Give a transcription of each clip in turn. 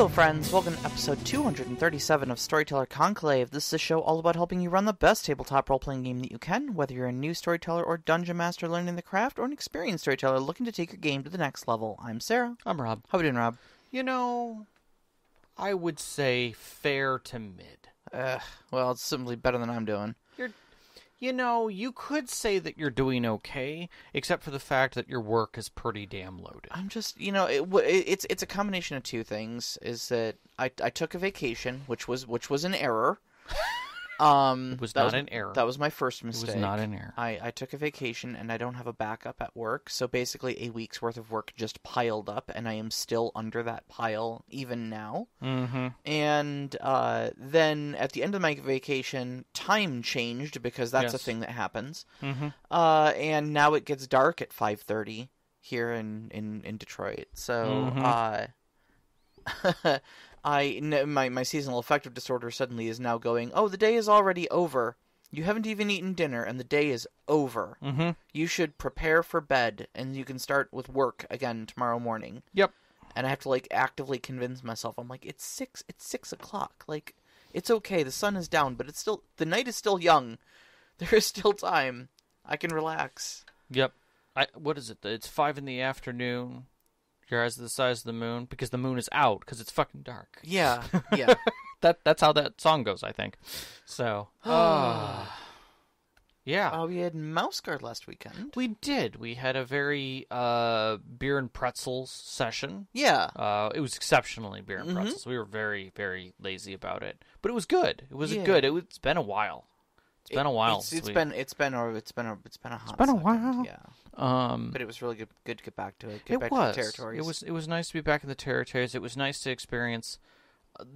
Hello friends, welcome to episode 237 of Storyteller Conclave. This is a show all about helping you run the best tabletop role-playing game that you can, whether you're a new storyteller or dungeon master learning the craft, or an experienced storyteller looking to take your game to the next level. I'm Sarah. I'm Rob. How are we doing, Rob? You know, I would say fair to mid. Well, it's simply better than I'm doing. You could say that you're doing okay, except for the fact that your work is pretty damn loaded. I'm just, it's a combination of two things. Is that I took a vacation, which was an error. It was not an error. That was my first mistake. It was not an error. I took a vacation, and I don't have a backup at work, so basically a week's worth of work just piled up, and I am still under that pile even now. Mm-hmm. And then at the end of my vacation, time changed, because that's a thing that happens. Mm-hmm. And now it gets dark at 5:30 here in Detroit. So, my seasonal affective disorder suddenly is now going, oh, the day is already over. You haven't even eaten dinner, and the day is over. Mm-hmm. You should prepare for bed, and you can start with work again tomorrow morning. Yep. And I have to, actively convince myself. I'm like, it's 6 o'clock. It's okay. The sun is down, but the night is still young. There is still time. I can relax. Yep. What is it? It's 5 in the afternoon. Your eyes are the size of the moon, because the moon is out, because it's fucking dark. Yeah. That's how that song goes, I think. So, yeah. We had Mouse Guard last weekend. We did. We had a very beer and pretzels session. Yeah. It was exceptionally beer and pretzels. We were very, very lazy about it, but it was good. It was good. It's been a while. It's been a while. It's been a hot second. While. Yeah. But it was really good to get back to it. To the territories. It was nice to be back in the territories. It was nice to experience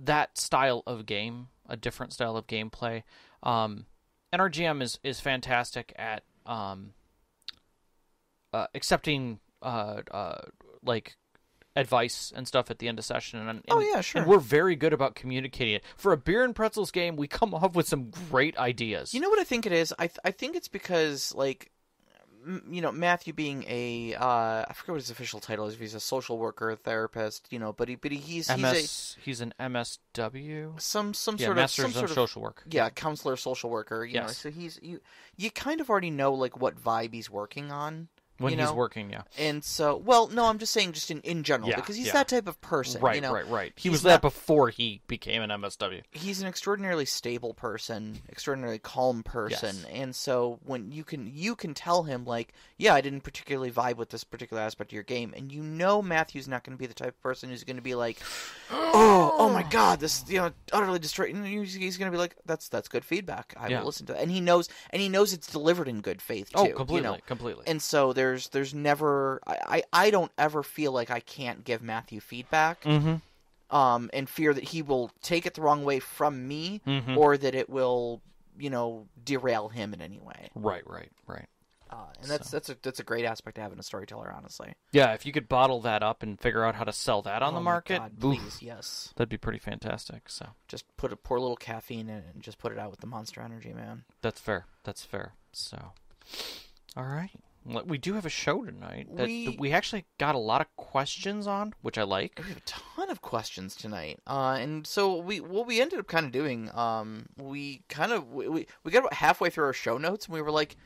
that style of game, a different style of gameplay. And our GM is fantastic at accepting advice and stuff at the end of session. And yeah, sure. And we're very good about communicating it. For a beer and pretzels game, we come up with some great ideas. You know what I think it is? I think it's because, Matthew being I forget what his official title is, if he's a social worker, a therapist, but he's an MSW? Some sort of Masters of social work. Yeah, counselor, social worker, you know. So you kind of already know, what vibe he's working on. When he's working, yeah. And so, no, I'm just saying just in general, because he's that type of person. Right, right. He was that before he became an MSW. He's an extraordinarily stable person, extraordinarily calm person, and so when you can tell him, I didn't particularly vibe with this particular aspect of your game, and Matthew's not going to be the type of person who's going to be like, oh my god, this, utterly destroyed. He's going to be like, that's good feedback. I will listen to that. And he knows it's delivered in good faith, too. Oh, completely, completely. And so there's never, I don't ever feel like I can't give Matthew feedback, and fear that he will take it the wrong way from me, or that it will, derail him in any way. Right. And that's a great aspect to have in a storyteller, honestly. Yeah, if you could bottle that up and figure out how to sell that on the market, God, please, yes, that'd be pretty fantastic. So just pour a little caffeine in it and just put it out with the Monster Energy, man. That's fair. So, all right. We do have a show tonight that we actually got a lot of questions on, which I like. We have a ton of questions tonight, and so we ended up kind of doing. We got about halfway through our show notes, and we were like,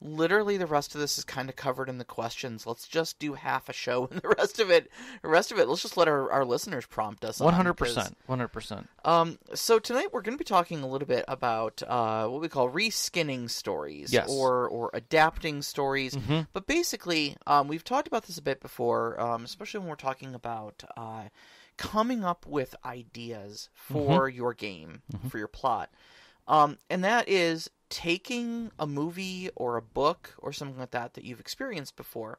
literally, the rest of this is kind of covered in the questions. Let's just do half a show, and the rest of it, let's just let our listeners prompt us. 100%. 100%. So tonight we're going to be talking a little bit about what we call reskinning stories, or adapting stories. But basically, we've talked about this a bit before, especially when we're talking about coming up with ideas for your game, for your plot, and that is taking a movie or a book or something like that you've experienced before,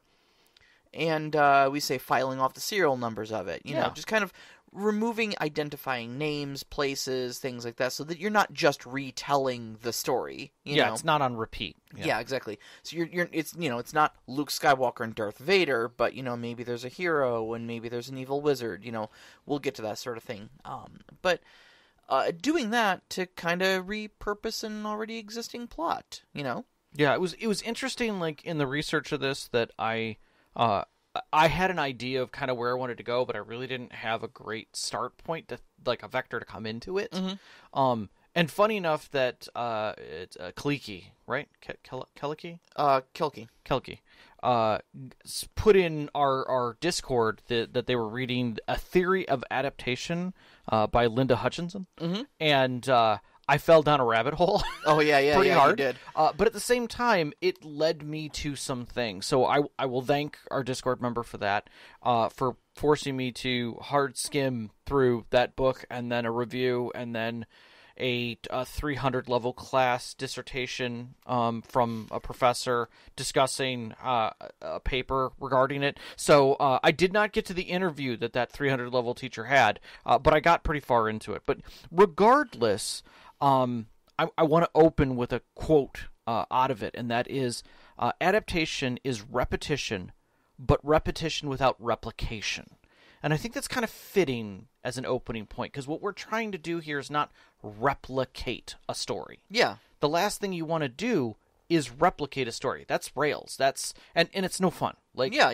and we say filing off the serial numbers of it, you know, just kind of removing identifying names, places, things like that, so that you're not just retelling the story. You know? It's not on repeat. Yeah, exactly. So it's not Luke Skywalker and Darth Vader, but maybe there's a hero and maybe there's an evil wizard. We'll get to that sort of thing. But doing that to kind of repurpose an already existing plot, Yeah, it was interesting, in the research of this, that I I had an idea of kind of where I wanted to go, but I really didn't have a great start point, to like a vector to come into it. And funny enough that it's Kaliki, right? Kaliki? Kilkie. Put in our Discord that they were reading A Theory of Adaptation by Linda Hutchinson. And I fell down a rabbit hole. Oh, yeah, pretty hard. You did. But at the same time, it led me to some things. So I will thank our Discord member for that, for forcing me to hard skim through that book and then a review and then a 300 level class dissertation from a professor discussing a paper regarding it. So I did not get to the interview that 300 level teacher had, but I got pretty far into it. But regardless, I want to open with a quote out of it, and that is, adaptation is repetition, but repetition without replication. And I think that's kind of fitting as an opening point, because what we're trying to do here is not replicate a story. Yeah. The last thing you want to do is replicate a story. That's Rails. And it's no fun. Like, yeah.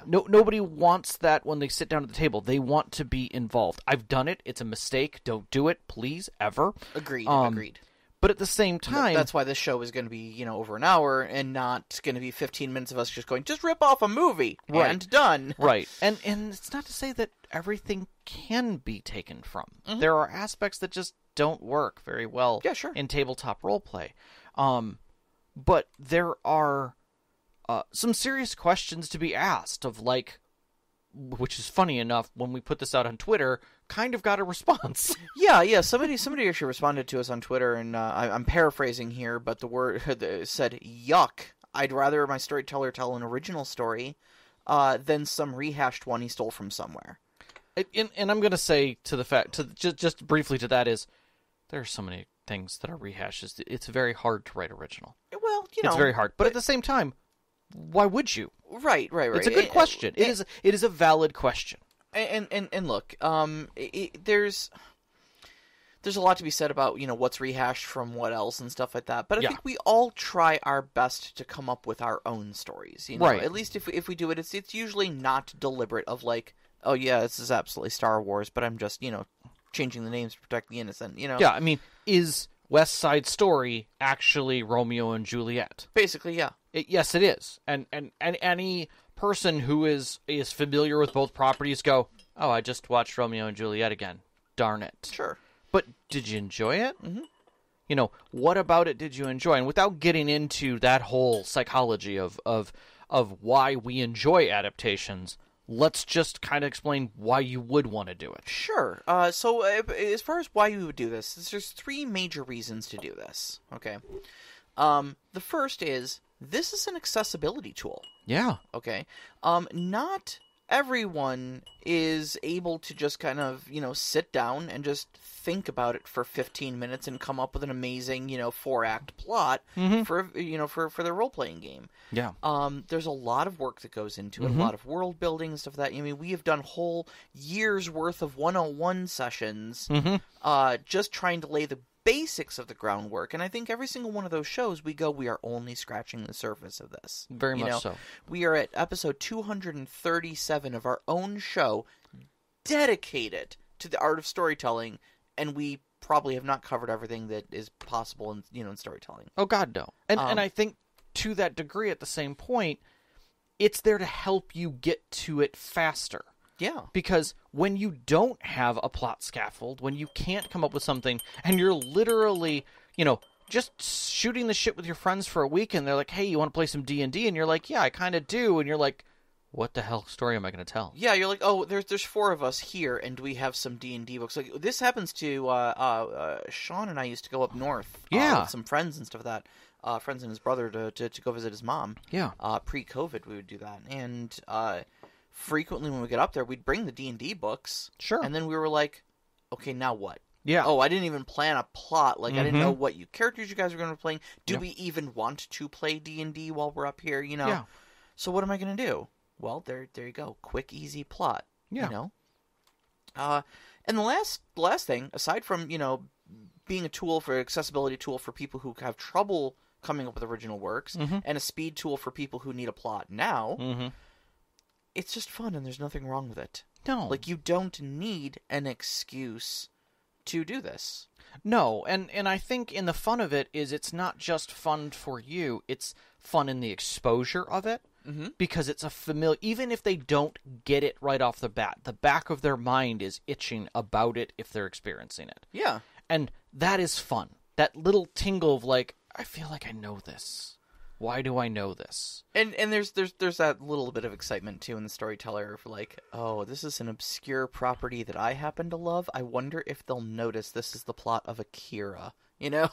Nobody wants that when they sit down at the table. They want to be involved. I've done it. It's a mistake. Don't do it, please, ever. Agreed. But at the same time... That's why this show is going to be, over an hour and not going to be 15 minutes of us just going, just rip off a movie, and done. Right. And it's not to say that everything can be taken from. There are aspects that just don't work very well in tabletop roleplay. But there are some serious questions to be asked of, like, which is funny enough, when we put this out on Twitter, kind of got a response. Yeah. Somebody actually responded to us on Twitter, and I'm paraphrasing here, but the word said, "Yuck! I'd rather my storyteller tell an original story than some rehashed one he stole from somewhere." And I'm going to say to the fact, just briefly to that, is there are so many things that are rehashes. It's very hard to write original. Well, it's very hard, but at the same time, why would you? Right. It's a good question. It is a valid question. And look, there's a lot to be said about what's rehashed from what else and stuff like that. But I think we all try our best to come up with our own stories. Right. At least if we do it, it's usually not deliberate. Of like, oh yeah, this is absolutely Star Wars, but I'm just changing the names to protect the innocent. Yeah, I mean, is West Side Story actually Romeo and Juliet? Basically, yeah. Yes, it is. And any person who is familiar with both properties go, oh, I just watched Romeo and Juliet again. Darn it. Sure. But did you enjoy it? What about it did you enjoy? And without getting into that whole psychology of why we enjoy adaptations, let's just kind of explain why you would want to do it. Sure. So as far as why you would do this, there's three major reasons to do this. Okay. The first is, this is an accessibility tool. Yeah. Okay. Not everyone is able to just kind of, sit down and just think about it for 15 minutes and come up with an amazing, 4-act plot for their role-playing game. Yeah. There's a lot of work that goes into it, a lot of world building and stuff like that. I mean, we have done whole years worth of 101 sessions just trying to lay the basics of the groundwork, and I think every single one of those shows we are only scratching the surface of this. Very much so. We are at episode 237 of our own show dedicated to the art of storytelling, and we probably have not covered everything that is possible in storytelling. Oh God, no. And I think to that degree, at the same point, it's there to help you get to it faster. Yeah. Because when you don't have a plot scaffold, when you can't come up with something, and you're literally, just shooting the shit with your friends for a week, and they're like, hey, you want to play some D&D? And you're like, yeah, I kind of do. And you're like, what the hell story am I going to tell? Yeah, you're like, oh, there's 4 of us here, and do we have some D&D books? Like, this happens to Sean and I used to go up north with some friends and stuff like that. Friends and his brother to go visit his mom. Yeah. Pre-COVID, we would do that. And frequently when we get up there, we'd bring the D&D books. Sure. And then we were like, okay, now what? Yeah. Oh, I didn't even plan a plot. Like, I didn't know what characters you guys were going to be playing. Do we even want to play D&D while we're up here, Yeah. So what am I going to do? Well, there you go. Quick, easy plot. Yeah. And the last thing, aside from, being a tool for accessibility tool for people who have trouble coming up with original works, and a speed tool for people who need a plot now, it's just fun, and there's nothing wrong with it. No. Like, you don't need an excuse to do this. No, and I think in the fun of it is it's not just fun for you, it's fun in the exposure of it, because it's a familiar... Even if they don't get it right off the bat, the back of their mind is itching about it if they're experiencing it. Yeah. And that is fun. That little tingle of, like, I feel like I know this. Why do I know this? And there's that little bit of excitement, too, in the storyteller of, like, oh, this is an obscure property that I happen to love. I wonder if they'll notice this is the plot of Akira, you know?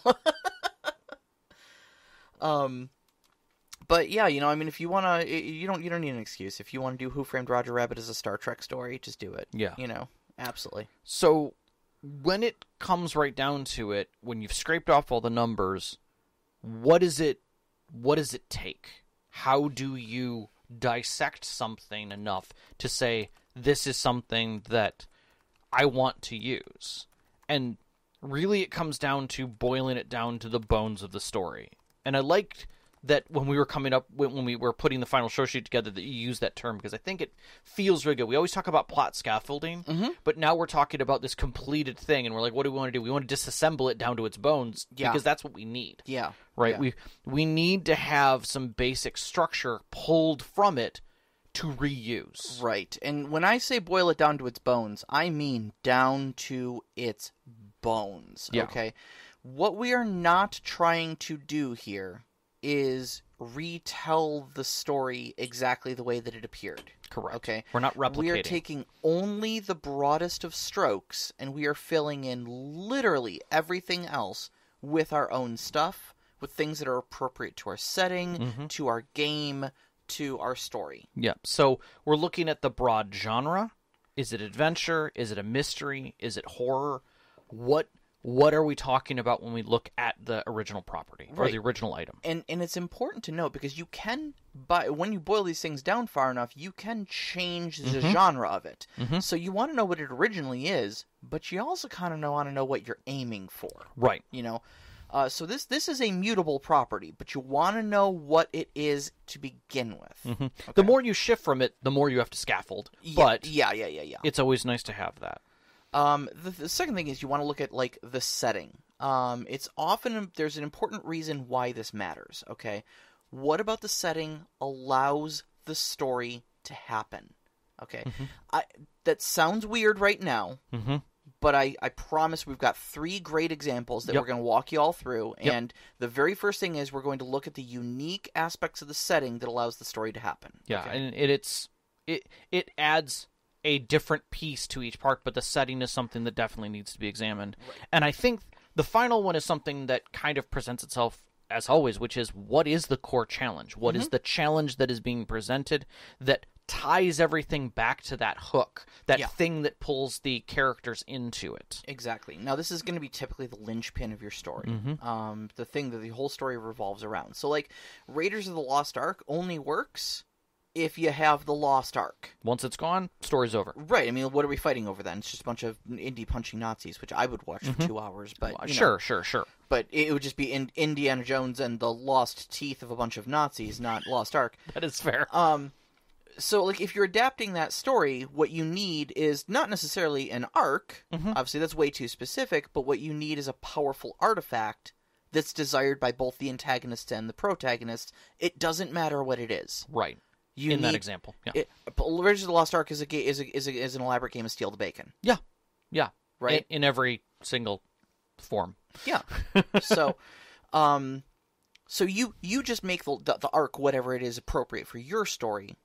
But, yeah, you know, I mean, if you want to... You don't need an excuse. If you want to do Who Framed Roger Rabbit as a Star Trek story, just do it. Yeah. You know, absolutely. So, when it comes right down to it, when you've scraped off all the numbers, what does it take? How do you dissect something enough to say, this is something that I want to use? And really it comes down to boiling it down to the bones of the story. And I liked that when we were coming up, when we were putting the final show sheet together, that you use that term, because I think it feels really good. We always talk about plot scaffolding, but now we're talking about this completed thing, and we're like, what do we want to do? We want to disassemble it down to its bones, because that's what we need. Yeah. Right? Yeah. We need to have some basic structure pulled from it to reuse. Right. And when I say boil it down to its bones, I mean down to its bones. Yeah. Okay? What we are not trying to do here is retell the story exactly the way that it appeared. Correct. Okay? We're not replicating. We are taking only the broadest of strokes, and we are filling in literally everything else with our own stuff, with things that are appropriate to our setting, to our game, to our story. Yep. So we're looking at the broad genre. Is it adventure? Is it a mystery? Is it horror? What are we talking about when we look at the original property or the original item? And it's important to note, because you can, when you boil these things down far enough, you can change the genre of it. So you want to know what it originally is, but you also kind of want to know what you're aiming for. Right. You know? So this is a mutable property, but you want to know what it is to begin with. Okay? The more you shift from it, the more you have to scaffold. But yeah. It's always nice to have that. The second thing is you want to look at, like, the setting. It's often, there's an important reason why this matters, okay? What about the setting allows the story to happen, okay? That sounds weird right now, but I promise we've got 3 great examples that we're going to walk you all through, and the very first thing is we're going to look at the unique aspects of the setting that allows the story to happen. Yeah, okay? and it adds a different piece to each part, but the setting is something that definitely needs to be examined. Right. And I think the final one is something that kind of presents itself as always, which is, what is the core challenge? What is the challenge that is being presented that ties everything back to that hook, that thing that pulls the characters into it? Exactly. Now, this is going to be typically the linchpin of your story, the thing that the whole story revolves around. So, like, Raiders of the Lost Ark only works if you have the Lost Ark. Once it's gone, story's over. Right. I mean, what are we fighting over then? It's just a bunch of indie punching Nazis, which I would watch for 2 hours. But Sure. But it would just be Indiana Jones and the lost teeth of a bunch of Nazis, not Lost Ark. That is fair. So, like, if you're adapting that story, what you need is not necessarily an arc. Obviously, that's way too specific. But what you need is a powerful artifact that's desired by both the antagonists and the protagonists. It doesn't matter what it is. Right. That example, Raiders of the Lost Ark is an elaborate game of Steal the Bacon. Yeah, right. In every single form. Yeah. So you just make the arc whatever it is appropriate for your story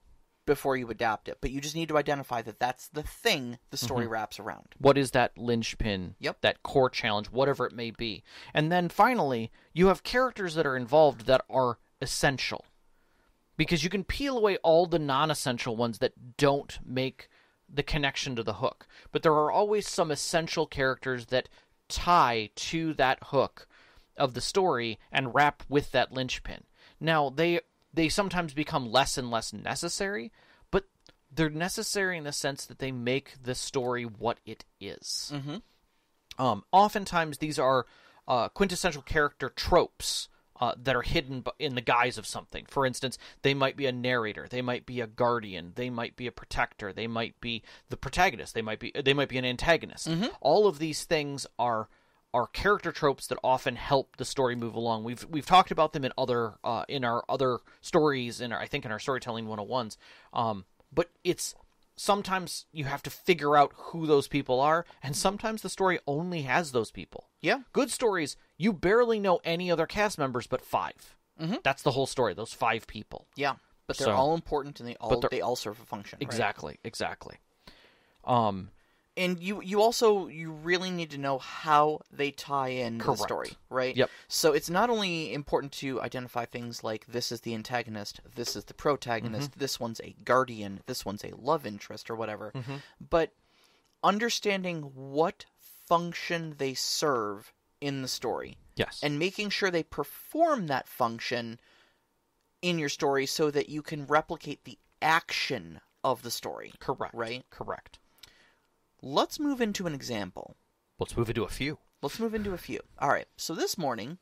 before you adapt it, but you just need to identify that that's the thing the story wraps around. What is that linchpin? That core challenge, whatever it may be, and then finally you have characters that are involved that are essential. Because you can peel away all the non-essential ones that don't make the connection to the hook. But there are always some essential characters that tie to that hook of the story and wrap with that linchpin. Now, they sometimes become less and less necessary, but they're necessary in the sense that they make the story what it is. Oftentimes, these are quintessential character tropes that are hidden in the guise of something. For instance, they might be a narrator, they might be a guardian, they might be a protector, they might be the protagonist, they might be an antagonist. Mm-hmm. All of these things are character tropes that often help the story move along. We've talked about them in our other stories, I think in our storytelling 101s. But it's sometimes you have to figure out who those people are, and sometimes the story only has those people. Yeah. Good stories, you barely know any other cast members but 5. Mm-hmm. That's the whole story, those 5 people. Yeah, but they're all important, and they all serve a function. Exactly, right? Exactly. And you really need to know how they tie in the story, right? Yep. So it's not only important to identify things like this is the antagonist, this is the protagonist, mm-hmm. this one's a guardian, this one's a love interest or whatever, mm-hmm. but understanding what function they serve in the story. Yes. And making sure they perform that function in your story so that you can replicate the action of the story. Correct. Right? Correct. Let's move into an example. Let's move into a few. All right. So this morning,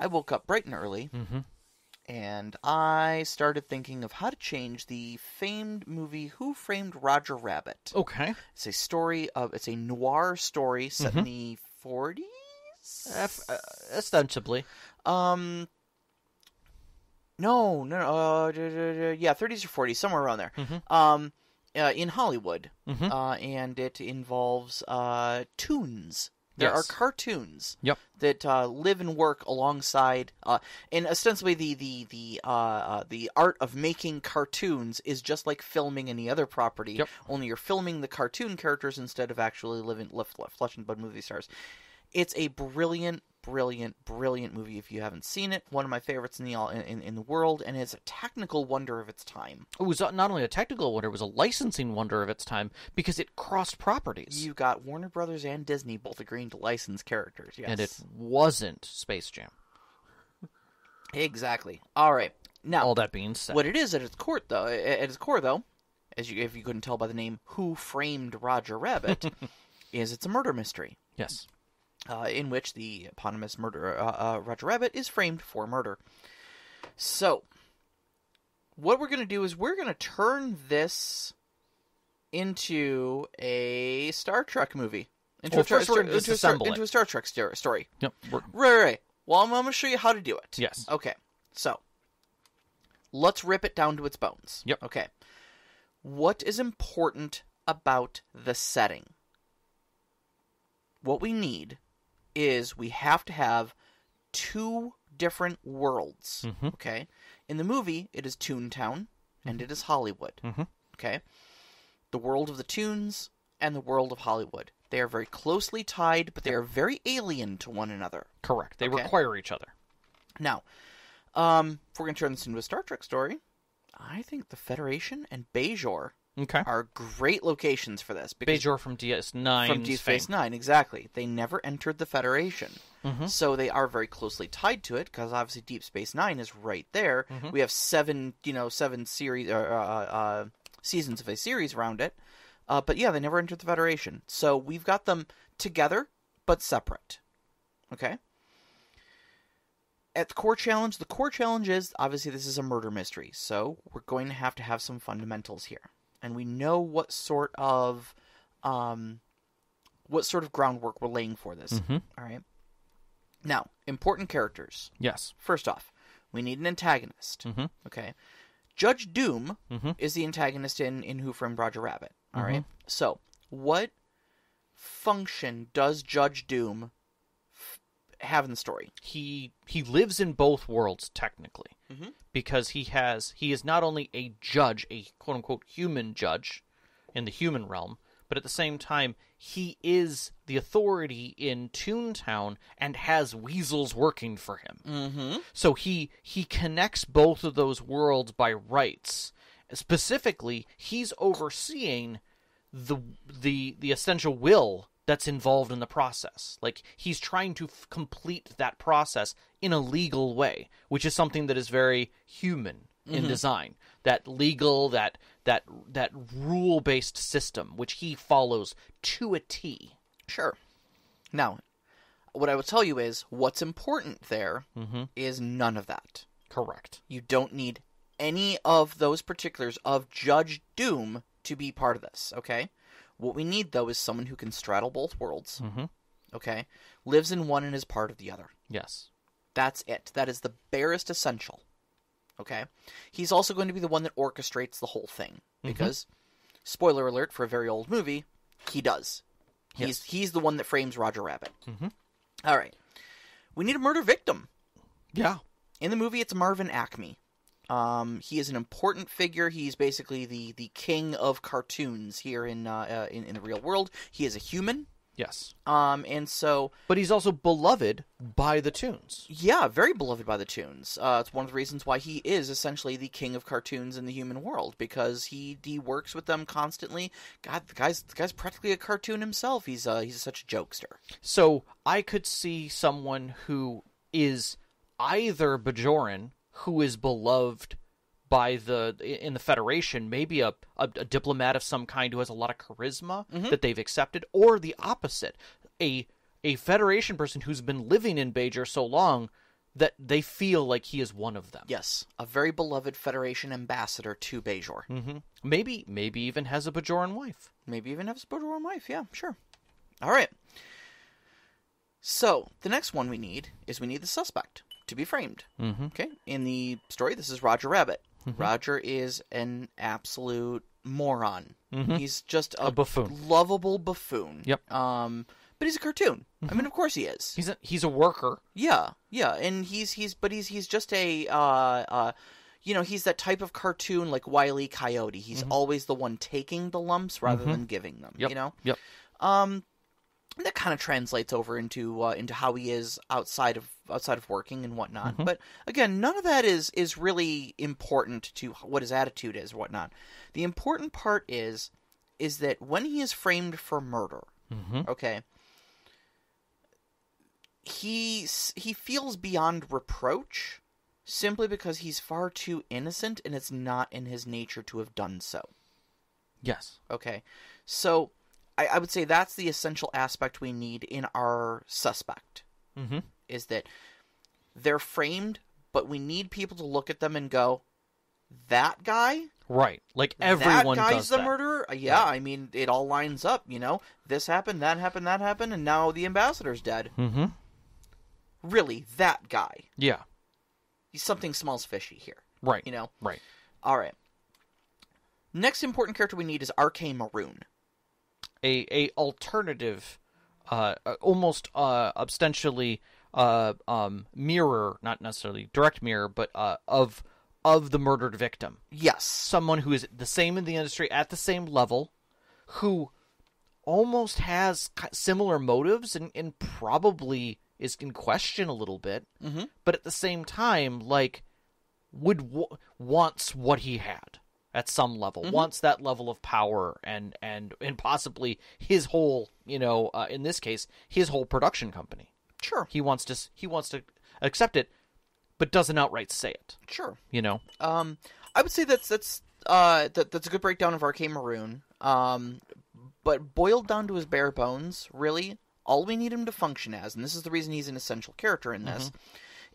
I woke up bright and early, mm-hmm. and I started thinking of how to change the famed movie Who Framed Roger Rabbit. Okay. It's a noir story set mm-hmm. in the 40s? Ostensibly. No. Yeah, 30s or 40s, somewhere around there. Mm-hmm. In Hollywood, mm-hmm. And it involves toons. There are cartoons that live and work alongside, and ostensibly the art of making cartoons is just like filming any other property. Only you're filming the cartoon characters instead of actually flesh and blood movie stars. It's a brilliant movie. If you haven't seen it, one of my favorites in the world, and it's a technical wonder of its time. It was not only a technical wonder; it was a licensing wonder of its time because it crossed properties. You got Warner Brothers and Disney both agreeing to license characters. Yes, and it wasn't Space Jam. Exactly. All right. Now, all that being said, what it is at its core, though, if you couldn't tell by the name "Who Framed Roger Rabbit," is it's a murder mystery. Yes. In which the eponymous murderer, Roger Rabbit, is framed for murder. So, what we're going to do is we're going to turn this into a Star Trek movie. Into a Star Trek story. Yep. Right. Well, I'm going to show you how to do it. Yes. Okay. So, let's rip it down to its bones. Yep. Okay. What is important about the setting? What we need is we have to have 2 different worlds, mm-hmm. okay? In the movie, it is Toontown, and it is Hollywood, mm-hmm. okay? The world of the Toons and the world of Hollywood. They are very closely tied, but they are very alien to one another. Correct. They require each other. Now, if we're going to turn this into a Star Trek story, I think the Federation and Bajor are great locations for this. Bajor from DS9. From Deep Space Nine, exactly. They never entered the Federation. Mm-hmm. So they are very closely tied to it, because obviously Deep Space Nine is right there. Mm-hmm. We have 7 series, seasons of a series around it. But yeah, they never entered the Federation. So we've got them together, but separate. Okay? At the core challenge is, obviously this is a murder mystery. So we're going to have some fundamentals here. And we know what sort of groundwork we're laying for this. Mm-hmm. All right. Now, important characters. Yes. First off, we need an antagonist. Mm-hmm. Okay. Judge Doom mm-hmm. is the antagonist in Who Framed Roger Rabbit. All mm-hmm. right. So, what function does Judge Doom have in the story? He lives in both worlds technically, mm-hmm. because he is not only a judge, a quote unquote human judge in the human realm, but at the same time he is the authority in Toontown and has weasels working for him. Mm-hmm. So he connects both of those worlds by rights. Specifically, he's overseeing the essential will that's involved in the process. Like, he's trying to complete that process in a legal way, which is something that is very human in mm-hmm. design. That legal, that rule-based system, which he follows to a T. Sure. Now, what I will tell you is what's important there is none of that. Correct. You don't need any of those particulars of Judge Doom to be part of this, okay? What we need, though, is someone who can straddle both worlds, okay? Lives in one and is part of the other. Yes. That's it. That is the barest essential, okay? He's also going to be the one that orchestrates the whole thing, because, spoiler alert for a very old movie, he does. He's the one that frames Roger Rabbit. All right. We need a murder victim. Yeah. In the movie, it's Marvin Acme. He is an important figure. He's basically the king of cartoons here in the real world. He is a human. Yes. And so... But he's also beloved by the Toons. Yeah, very beloved by the Toons. It's one of the reasons why he is essentially the king of cartoons in the human world, because he works with them constantly. God, the guy's practically a cartoon himself. He's such a jokester. So I could see someone who is either Bajoran, who is beloved by in the Federation, maybe a diplomat of some kind who has a lot of charisma that they've accepted, or the opposite, a Federation person who's been living in Bajor so long that they feel like he is one of them. Yes, a very beloved Federation ambassador to Bajor. Maybe even has a Bajoran wife. Yeah, sure. All right. So, the next one we need the suspect to be framed. Okay? In the story, this is Roger Rabbit. Roger is an absolute moron. He's just a buffoon. Lovable buffoon. Yep. But he's a cartoon. I mean, of course he is. He's a worker. Yeah, and he's just a he's that type of cartoon like Wile E. Coyote. He's always the one taking the lumps rather than giving them. Yep. You know. Yep. That kind of translates over into how he is outside of working and whatnot. But again, none of that is really important to what his attitude is or whatnot. The important part is that when he is framed for murder, okay, he feels beyond reproach simply because he's far too innocent and it's not in his nature to have done so. Yes. Okay, so I would say that's the essential aspect we need in our suspect, is that they're framed, but we need people to look at them and go, that guy? Right. Like everyone that guy's does the that. murderer? Yeah, right. I mean, it all lines up, This happened, that happened, that happened, and now the ambassador's dead. Really, that guy. Yeah. Something smells fishy here. Right. Right. All right. Next important character we need is R.K. Maroon. A alternative, almost ostensibly mirror, not necessarily direct mirror, but of the murdered victim. Yes. Someone who is the same in the industry, at the same level, who almost has similar motives and probably is in question a little bit, but at the same time, like, wants what he had. At some level, wants that level of power and possibly his whole, in this case, his whole production company. Sure. He wants to accept it, but doesn't outright say it. Sure. I would say that's a good breakdown of R.K. Maroon. But boiled down to his bare bones, really, all we need him to function as, and this is the reason he's an essential character in this,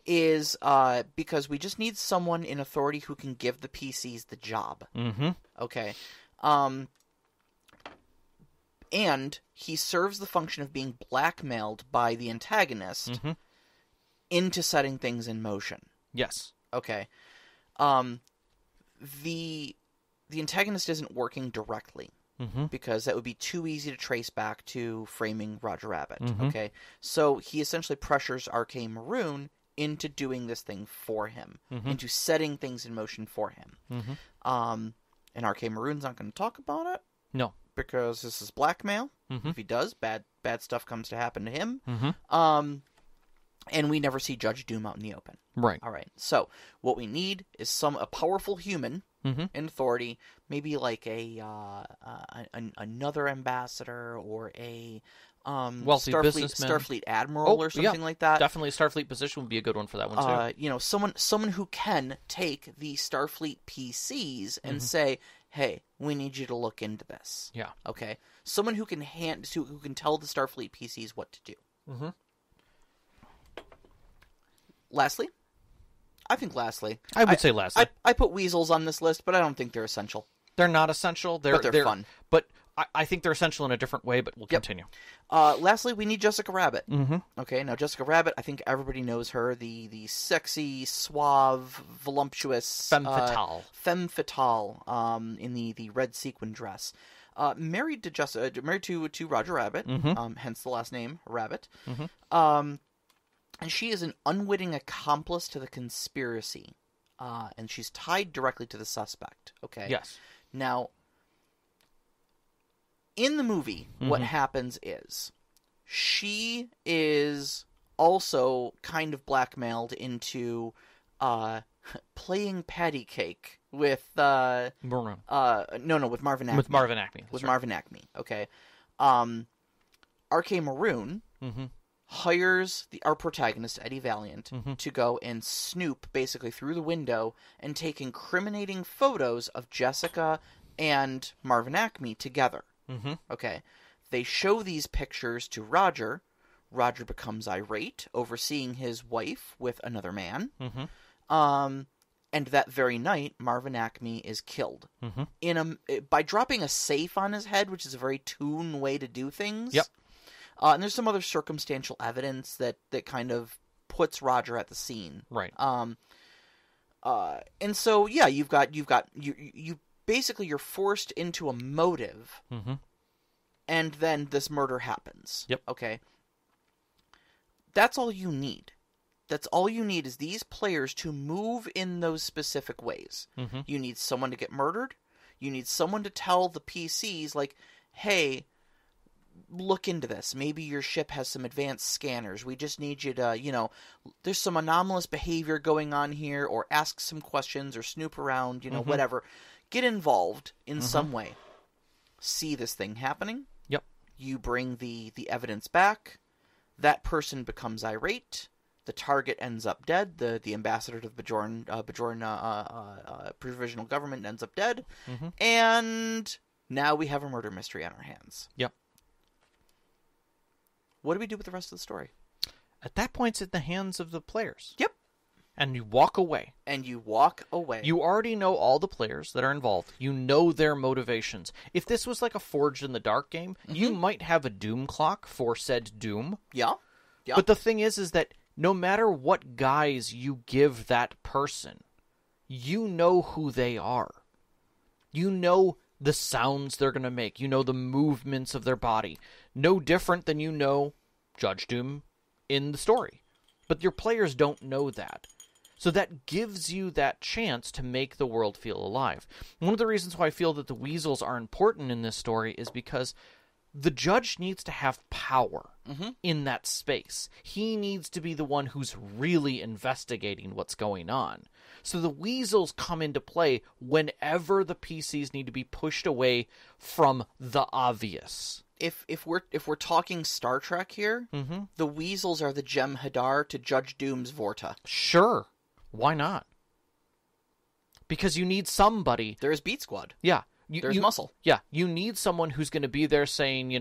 is because we just need someone in authority who can give the PCs the job. Okay. And he serves the function of being blackmailed by the antagonist into setting things in motion. Yes. Okay. The antagonist isn't working directly. Because that would be too easy to trace back to framing Roger Rabbit. Okay. So he essentially pressures R.K. Maroon into doing this thing for him, into setting things in motion for him. And R.K. Maroon's not going to talk about it. No. Because this is blackmail. If he does, bad stuff comes to happen to him. And we never see Judge Doom out in the open. Right. All right. So what we need is a powerful human in authority, maybe like another ambassador or a wealthy businessman, Starfleet admiral or something like that. Definitely a Starfleet position would be a good one for that one too. Someone who can take the Starfleet PCs and say, "Hey, we need you to look into this." Yeah. Okay. Someone who can tell the Starfleet PCs what to do. Lastly? I think lastly. I would say lastly. I put weasels on this list, but I don't think they're essential. They're not essential. But they're fun. But I think they're essential in a different way, but we'll continue. Lastly, we need Jessica Rabbit. Mm-hmm. Okay, now Jessica Rabbit, I think everybody knows her. The sexy, suave, voluptuous... Femme fatale. Femme fatale in the red sequin dress. Married to Roger Rabbit, hence the last name, Rabbit. Mm-hmm. And she is an unwitting accomplice to the conspiracy. And she's tied directly to the suspect. Okay? Yes. Now, in the movie, what happens is she is also kind of blackmailed into playing patty cake with Maroon. with Marvin Acme. With Marvin Acme. With Marvin Acme. Okay. R.K. Maroon hires our protagonist, Eddie Valiant, to go and snoop basically through the window and take incriminating photos of Jessica and Marvin Acme together. Okay. They show these pictures to Roger. Roger becomes irate over seeing his wife with another man. And that very night, Marvin Acme is killed by dropping a safe on his head, which is a very Toon way to do things. Yep. And there's some other circumstantial evidence that kind of puts Roger at the scene. Right. And so yeah, you basically you're forced into a motive, and then this murder happens. Yep. Okay. That's all you need. That's all you need is these players to move in those specific ways. You need someone to get murdered. You need someone to tell the PCs, like, hey, look into this. Maybe your ship has some advanced scanners. We just need you to, there's some anomalous behavior going on here, or ask some questions, or snoop around, whatever. Get involved in some way. See this thing happening. Yep. You bring the evidence back. That person becomes irate. The target ends up dead. The ambassador to the Bajoran provisional government ends up dead. And now we have a murder mystery on our hands. Yep. What do we do with the rest of the story? At that point, it's in the hands of the players. Yep. And you walk away. You already know all the players that are involved. You know their motivations. If this was like a Forged in the Dark game, you might have a doom clock for said doom. Yeah. But the thing is that no matter what guise you give that person, you know who they are. You know the sounds they're going to make. You know the movements of their body. No different than you know Judge Doom in the story. But your players don't know that. So that gives you that chance to make the world feel alive. One of the reasons why I feel that the weasels are important in this story is because the judge needs to have power in that space. He needs to be the one who's really investigating what's going on. So the weasels come into play whenever the PCs need to be pushed away from the obvious. If we're talking Star Trek here, the weasels are the Jem'Hadar to Judge Doom's Vorta. Sure. Why not? Because you need somebody. There's Beat Squad. Yeah. There's Muscle. Yeah. You need someone who's going to be there saying,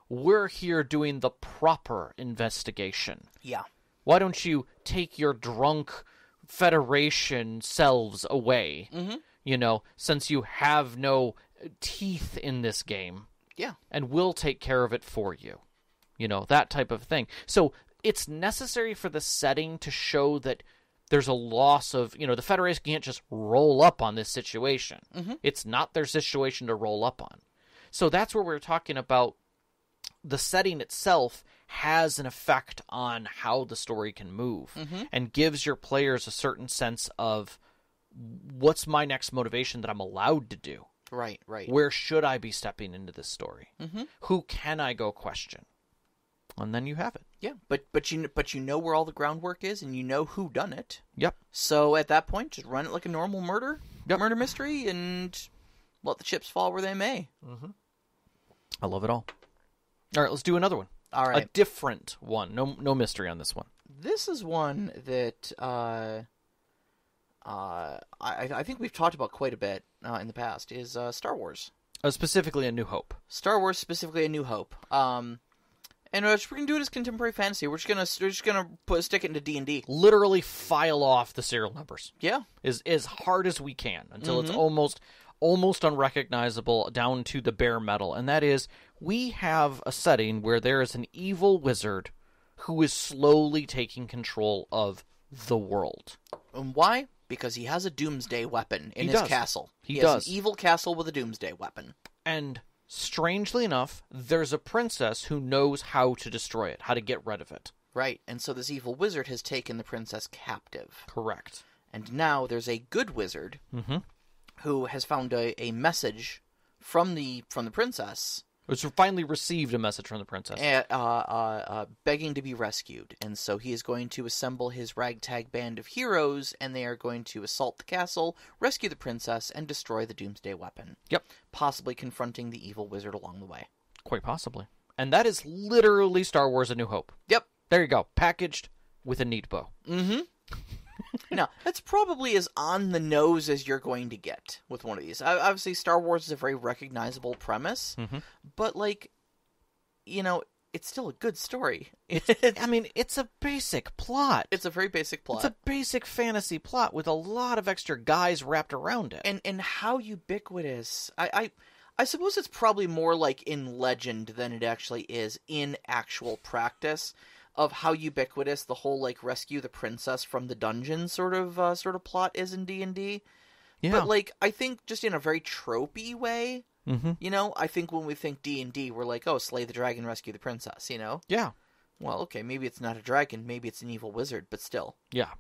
we're here doing the proper investigation. Yeah. Why don't you take your drunk Federation selves away, since you have no teeth in this game. Yeah. And we'll take care of it for you. That type of thing. So it's necessary for the setting to show that there's a loss of, the Federation can't just roll up on this situation. It's not their situation to roll up on. So that's where we're talking about the setting itself has an effect on how the story can move and gives your players a certain sense of what's my next motivation that I'm allowed to do. Right. Where should I be stepping into this story? Who can I go question? And then you have it. Yeah, but you know where all the groundwork is, and you know who done it. Yep. So at that point, just run it like a normal murder mystery, and let the chips fall where they may. I love it all. All right, let's do another one. All right, a different one. No mystery on this one. This is one that I think we've talked about quite a bit in the past. Is Star Wars. Specifically, A New Hope. Star Wars, specifically A New Hope. And we're going to do it as contemporary fantasy. We're just gonna stick it into D&D. Literally file off the serial numbers. Yeah. As hard as we can until it's almost unrecognizable down to the bare metal. And that is, we have a setting where there is an evil wizard who is slowly taking control of the world. And why? Because he has a doomsday weapon in his castle. He does. Has an evil castle with a doomsday weapon. And strangely enough, there's a princess who knows how to destroy it, how to get rid of it. Right, and so this evil wizard has taken the princess captive. Correct. And now there's a good wizard who has found a message from the princess. Which finally received a message from the princess. Begging to be rescued. And so he is going to assemble his ragtag band of heroes, and they are going to assault the castle, rescue the princess, and destroy the doomsday weapon. Yep. Possibly confronting the evil wizard along the way. Quite possibly. And that is literally Star Wars A New Hope. Yep. There you go. Packaged with a neat bow. Mm-hmm. Now, that's probably as on the nose as you're going to get with one of these. Obviously, Star Wars is a very recognizable premise, but, it's still a good story. It's a basic plot. It's a very basic plot. It's a basic fantasy plot with a lot of extra guys wrapped around it. And how ubiquitous. I suppose it's probably more like in legend than it actually is in actual practice. Of how ubiquitous the whole rescue the princess from the dungeon sort of plot is in D&D. Yeah. But I think just in a very tropey way, I think when we think D&D, we're like, oh, slay the dragon, rescue the princess, Yeah. Well, okay, maybe it's not a dragon, maybe it's an evil wizard, but still. Yeah.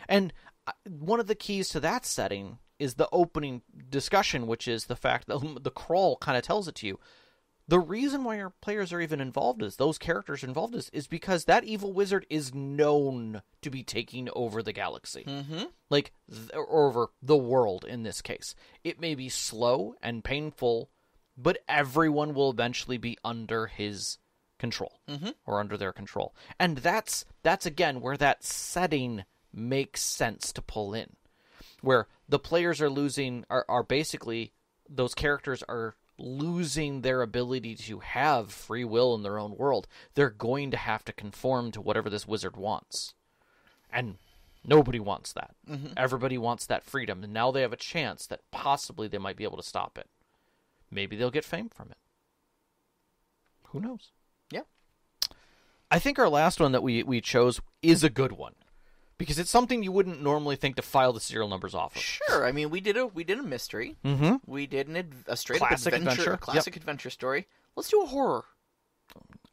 And one of the keys to that setting is the opening discussion, which is the fact that the crawl kind of tells it to you. The reason why our players are even involved those characters involved is because that evil wizard is known to be taking over the galaxy. Over the world in this case. It may be slow and painful, but everyone will eventually be under his control. Or under their control. And that's again where that setting makes sense to pull in. Where the players are basically, those characters are losing their ability to have free will in their own world. They're going to have to conform to whatever this wizard wants. And nobody wants that. Everybody wants that freedom. And now they have a chance that possibly they might be able to stop it. Maybe they'll get fame from it. Who knows? Yeah. I think our last one that we chose is a good one. Because it's something you wouldn't normally think to file the serial numbers off of. Sure, we did a mystery. We did a straight classic up adventure. Classic adventure story. Let's do a horror.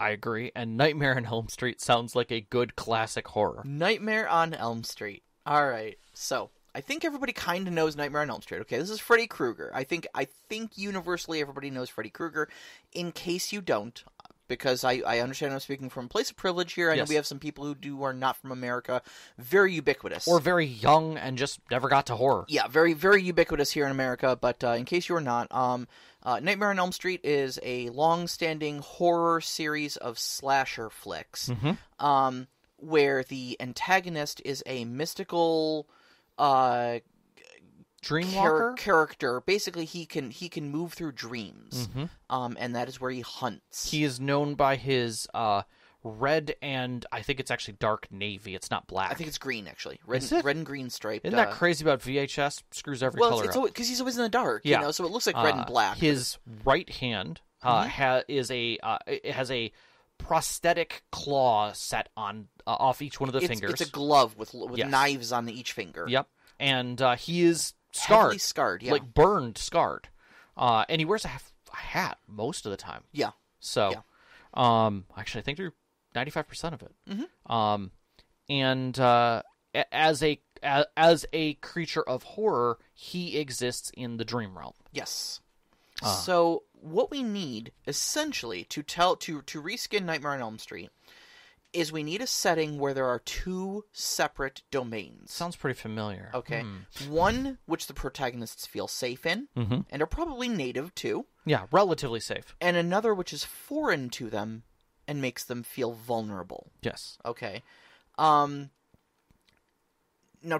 I agree, and Nightmare on Elm Street sounds like a good classic horror. Nightmare on Elm Street. All right, so I think everybody kind of knows Nightmare on Elm Street. Okay, this is Freddy Krueger. I think universally everybody knows Freddy Krueger. In case you don't, because I understand I'm speaking from a place of privilege here. I know we have some people who are not from America. Very ubiquitous. Or very young and just never got to horror. Yeah, very, very ubiquitous here in America. But in case you're not, Nightmare on Elm Street is a long-standing horror series of slasher flicks where the antagonist is a mystical Dreamwalker character. Basically, he can move through dreams, and that is where he hunts. He is known by his red and I think it's actually dark navy. It's not black. I think it's green actually. Red and green striped. Isn't that crazy about VHS? Screws every color up. Because he's always in the dark. Yeah. So it looks like red and black. His right hand has a prosthetic claw set on off each one of the fingers. It's a glove with knives on each finger. Yep. And he is scarred. Heavily scarred, yeah. Like burned, scarred. And he wears a hat most of the time. Yeah. So, actually, I think they're 95% of it. And as a creature of horror, he exists in the dream realm. Yes. So what we need essentially to reskin Nightmare on Elm Street is we need a setting where there are two separate domains. Sounds pretty familiar. Okay. One which the protagonists feel safe in and are probably native to. Yeah, relatively safe. And another which is foreign to them and makes them feel vulnerable. Yes. Okay. Now,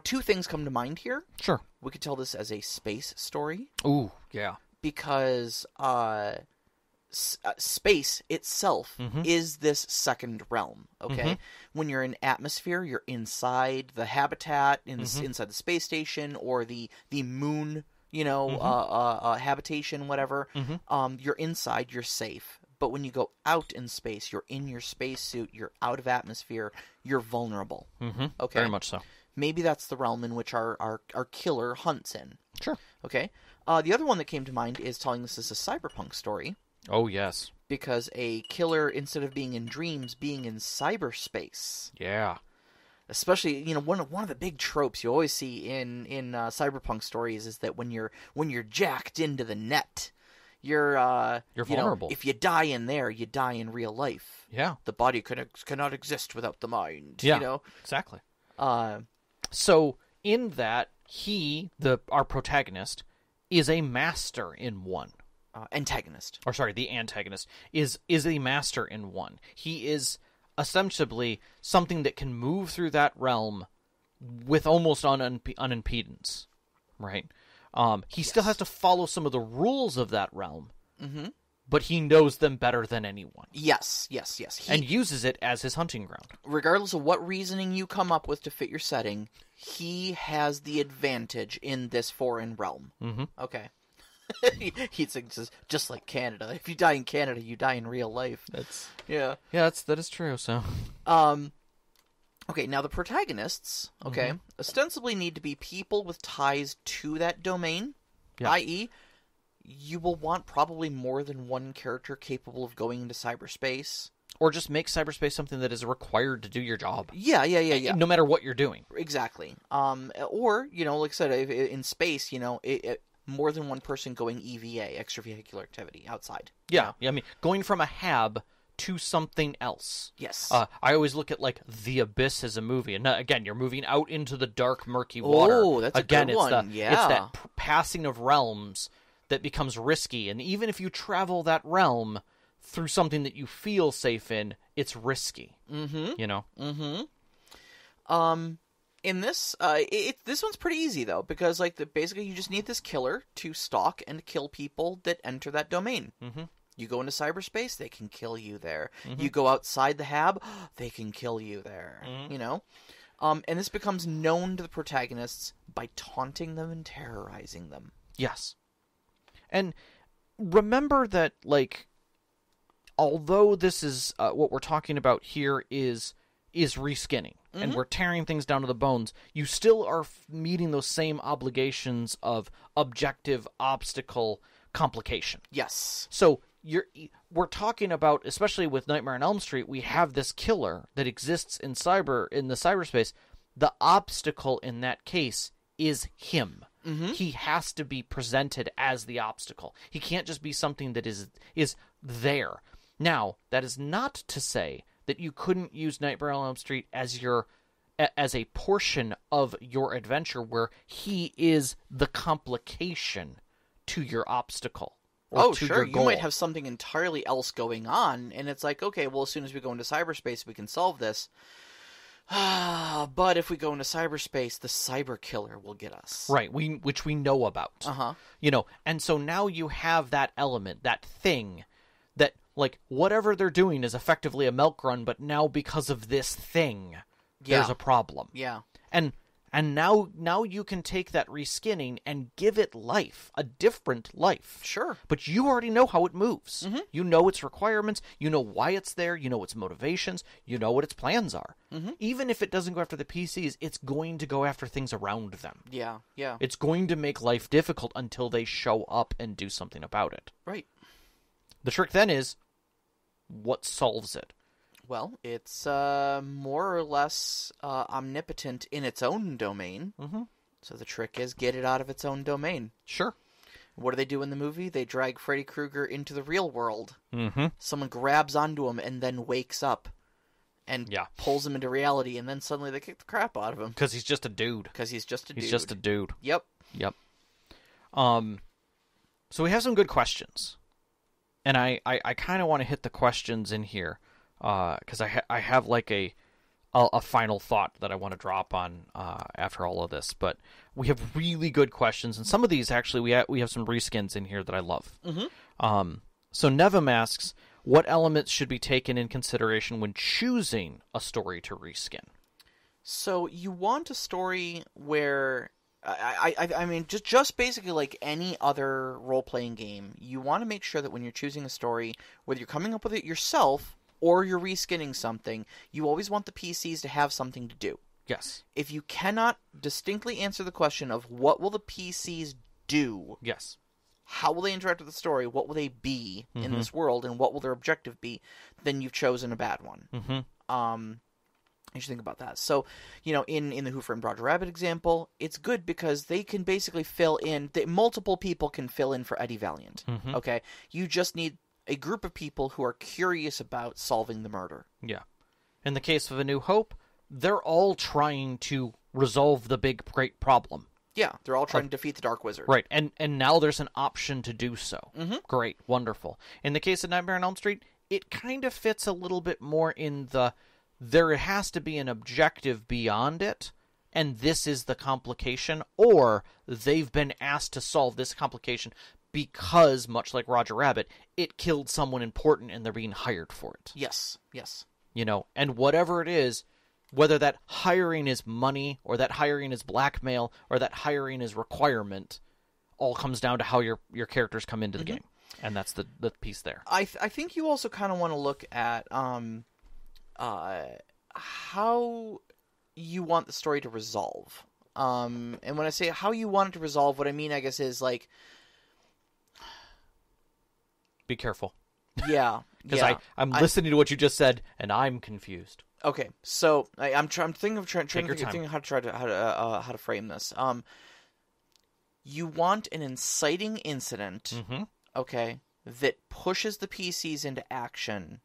two things come to mind here. Sure. We could tell this as a space story. Ooh, yeah. Because space itself is this second realm, okay? When you're in atmosphere, you're inside the habitat, inside the space station, or the moon, habitation, whatever. You're inside, you're safe. But when you go out in space, you're in your spacesuit, you're out of atmosphere, you're vulnerable. Okay? Very much so. Maybe that's the realm in which our killer hunts in. Sure. Okay? The other one that came to mind is telling us this is a cyberpunk story. Oh, yes. Because a killer, instead of being in dreams, being in cyberspace. Yeah. Especially, one of the big tropes you always see in cyberpunk stories is that when you're jacked into the net, you're vulnerable. If you die in there, you die in real life. Yeah. The body cannot exist without the mind. Yeah. Exactly. So in that, our protagonist, is a master in one. Antagonist. Or sorry, the antagonist is a master in one. He is ostensibly something that can move through that realm with almost unimpedance, right? He still has to follow some of the rules of that realm, but he knows them better than anyone. Yes. And uses it as his hunting ground. Regardless of what reasoning you come up with to fit your setting, he has the advantage in this foreign realm. Okay. He's just like Canada. If you die in Canada, you die in real life. That is true. So, okay. Now the protagonists, ostensibly need to be people with ties to that domain, i.e., you will want probably more than one character capable of going into cyberspace. Or just make cyberspace something that is required to do your job. Yeah. No matter what you're doing. Exactly. Or, like I said, in space, more than one person going EVA, extravehicular activity, outside. Yeah. I mean, going from a hab to something else. Yes. I always look at, like, The Abyss as a movie. And again, you're moving out into the dark, murky water. Oh, that's a good one. It's that passing of realms that becomes risky. And even if you travel that realm through something that you feel safe in, it's risky. In this, this one's pretty easy, though, because, basically you just need this killer to stalk and kill people that enter that domain. You go into cyberspace, they can kill you there. You go outside the hab, they can kill you there, And this becomes known to the protagonists by taunting them and terrorizing them. Yes. And remember that, although this is what we're talking about here is reskinning, and we're tearing things down to the bones, you still are meeting those same obligations of objective, obstacle, complication. Yes. So we're talking about, especially with Nightmare on Elm Street, we have this killer that exists in the cyberspace. The obstacle in that case is him. He has to be presented as the obstacle. He can't just be something that is there. Now, that is not to say that you couldn't use Nightmare on Elm Street as a portion of your adventure where he is the complication to your obstacle. Oh, sure. You might have something entirely else going on, and it's like, okay, well, as soon as we go into cyberspace, we can solve this. But if we go into cyberspace, the cyber killer will get us. Right, which we know about. And so now you have that element, that thing, that, whatever they're doing is effectively a milk run, but now because of this thing, there's a problem. Yeah. And now you can take that reskinning and give it life, a different life. Sure. But you already know how it moves. You know its requirements. You know why it's there. You know its motivations. You know what its plans are. Even if it doesn't go after the PCs, it's going to go after things around them. Yeah. It's going to make life difficult until they show up and do something about it. Right. The trick then is, what solves it? Well, it's more or less omnipotent in its own domain. So the trick is get it out of its own domain. Sure. What do they do in the movie? They drag Freddy Krueger into the real world. Someone grabs onto him and then wakes up and pulls him into reality, and then suddenly they kick the crap out of him. Because he's just a dude. He's just a dude. Yep. So we have some good questions. And I kind of want to hit the questions in here. Because I have a final thought that I want to drop on after all of this, but we have really good questions, and some of these actually we have some reskins in here that I love. So Nevim asks, what elements should be taken in consideration when choosing a story to reskin? So you want a story where, I mean, just basically like any other role-playing game, you want to make sure that when you're choosing a story, whether you're coming up with it yourself or you're reskinning something, you always want the PCs to have something to do. Yes. If you cannot distinctly answer the question of what will the PCs do, yes, how will they interact with the story, what will they be in this world, and what will their objective be, then you've chosen a bad one. You should think about that. So, in the Who Framed Roger Rabbit example, it's good because they can basically fill in, multiple people can fill in for Eddie Valiant. Okay? You just need a group of people who are curious about solving the murder. Yeah. In the case of A New Hope, they're all trying to resolve the big, great problem. Yeah, they're all trying to defeat the Dark Wizard. Right, and now there's an option to do so. Great, wonderful. In the case of Nightmare on Elm Street, it kind of fits a little bit more in there has to be an objective beyond it, and this is the complication, or they've been asked to solve this complication because, much like Roger Rabbit, it killed someone important and they're being hired for it. Yes, yes. And whatever it is, whether that hiring is money, or that hiring is blackmail, or that hiring is requirement, all comes down to how your characters come into the game. And that's the piece there. I think you also kind of want to look at how you want the story to resolve. And when I say how you want it to resolve, what I mean, I guess, is like... Be careful. Yeah. Because I'm listening to what you just said, and I'm confused. Okay, so I'm thinking how to frame this. You want an inciting incident, okay, that pushes the PCs into action,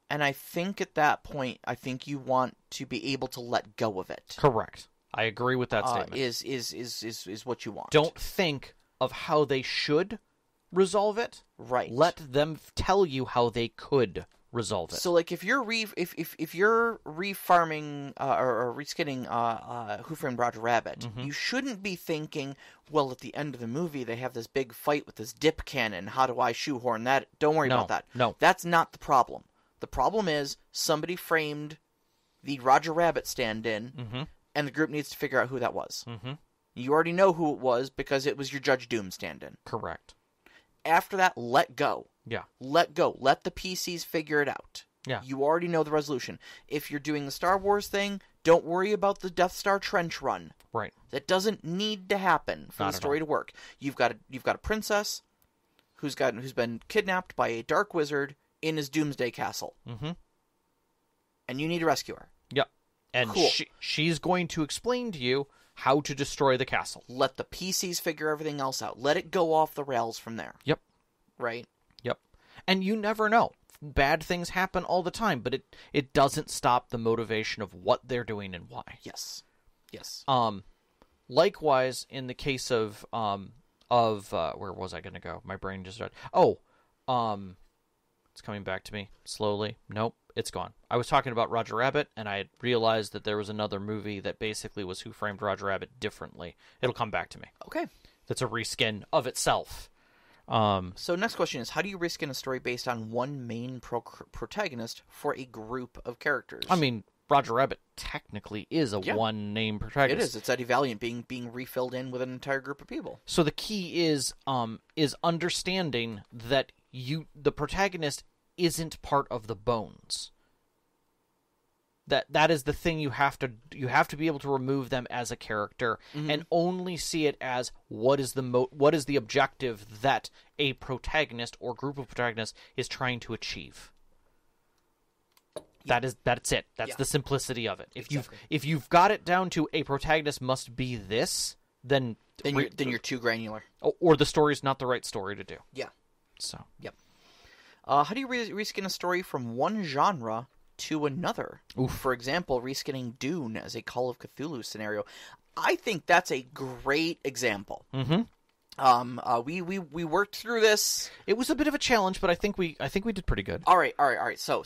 and I think at that point, you want to be able to let go of it. Correct. I agree with that statement. Is what you want. Don't think of how they should resolve it. Right. Let them tell you how they could resolve it. So, like, if you're refarming or reskinning Who Framed Roger Rabbit, you shouldn't be thinking, well, at the end of the movie they have this big fight with this dip cannon. How do I shoehorn that? Don't worry about that. No, that's not the problem. The problem is somebody framed the Roger Rabbit stand-in, and the group needs to figure out who that was. You already know who it was because it was your Judge Doom stand-in. Correct. After that, let go. Yeah. Let go. Let the PCs figure it out. Yeah. You already know the resolution. If you're doing the Star Wars thing, don't worry about the Death Star trench run. Right. That doesn't need to happen for the story to work. You've got a princess who's been kidnapped by a dark wizard in his doomsday castle. And you need to rescue her. Yep. And cool. she's going to explain to you how to destroy the castle. Let the PCs figure everything else out. Let it go off the rails from there. Yep. Right? Yep. And you never know. Bad things happen all the time, but it doesn't stop the motivation of what they're doing and why. Yes. Yes. Likewise, in the case of where was I going to go? My brain just started. It's coming back to me slowly. Nope, it's gone. I was talking about Roger Rabbit, and I had realized that there was another movie that basically was Who Framed Roger Rabbit differently. It'll come back to me. Okay. That's a reskin of itself. So next question is, how do you reskin a story based on one main protagonist for a group of characters? I mean, Roger Rabbit technically is a one-name protagonist. It is. It's Eddie Valiant being refilled in with an entire group of people. So the key is understanding that the protagonist isn't part of the bones. That is the thing you have to be able to remove them as a character and only see it as what is the objective that a protagonist or group of protagonists is trying to achieve. That's it. That's the simplicity of it. If you've got it down to a protagonist must be this, then you're too granular, or the story's not the right story to do. Yeah. So. Yep. How do you reskin a story from one genre to another? Oof. For example, reskinning Dune as a Call of Cthulhu scenario. I think that's a great example. We worked through this. It was a bit of a challenge, but I think we did pretty good. All right. So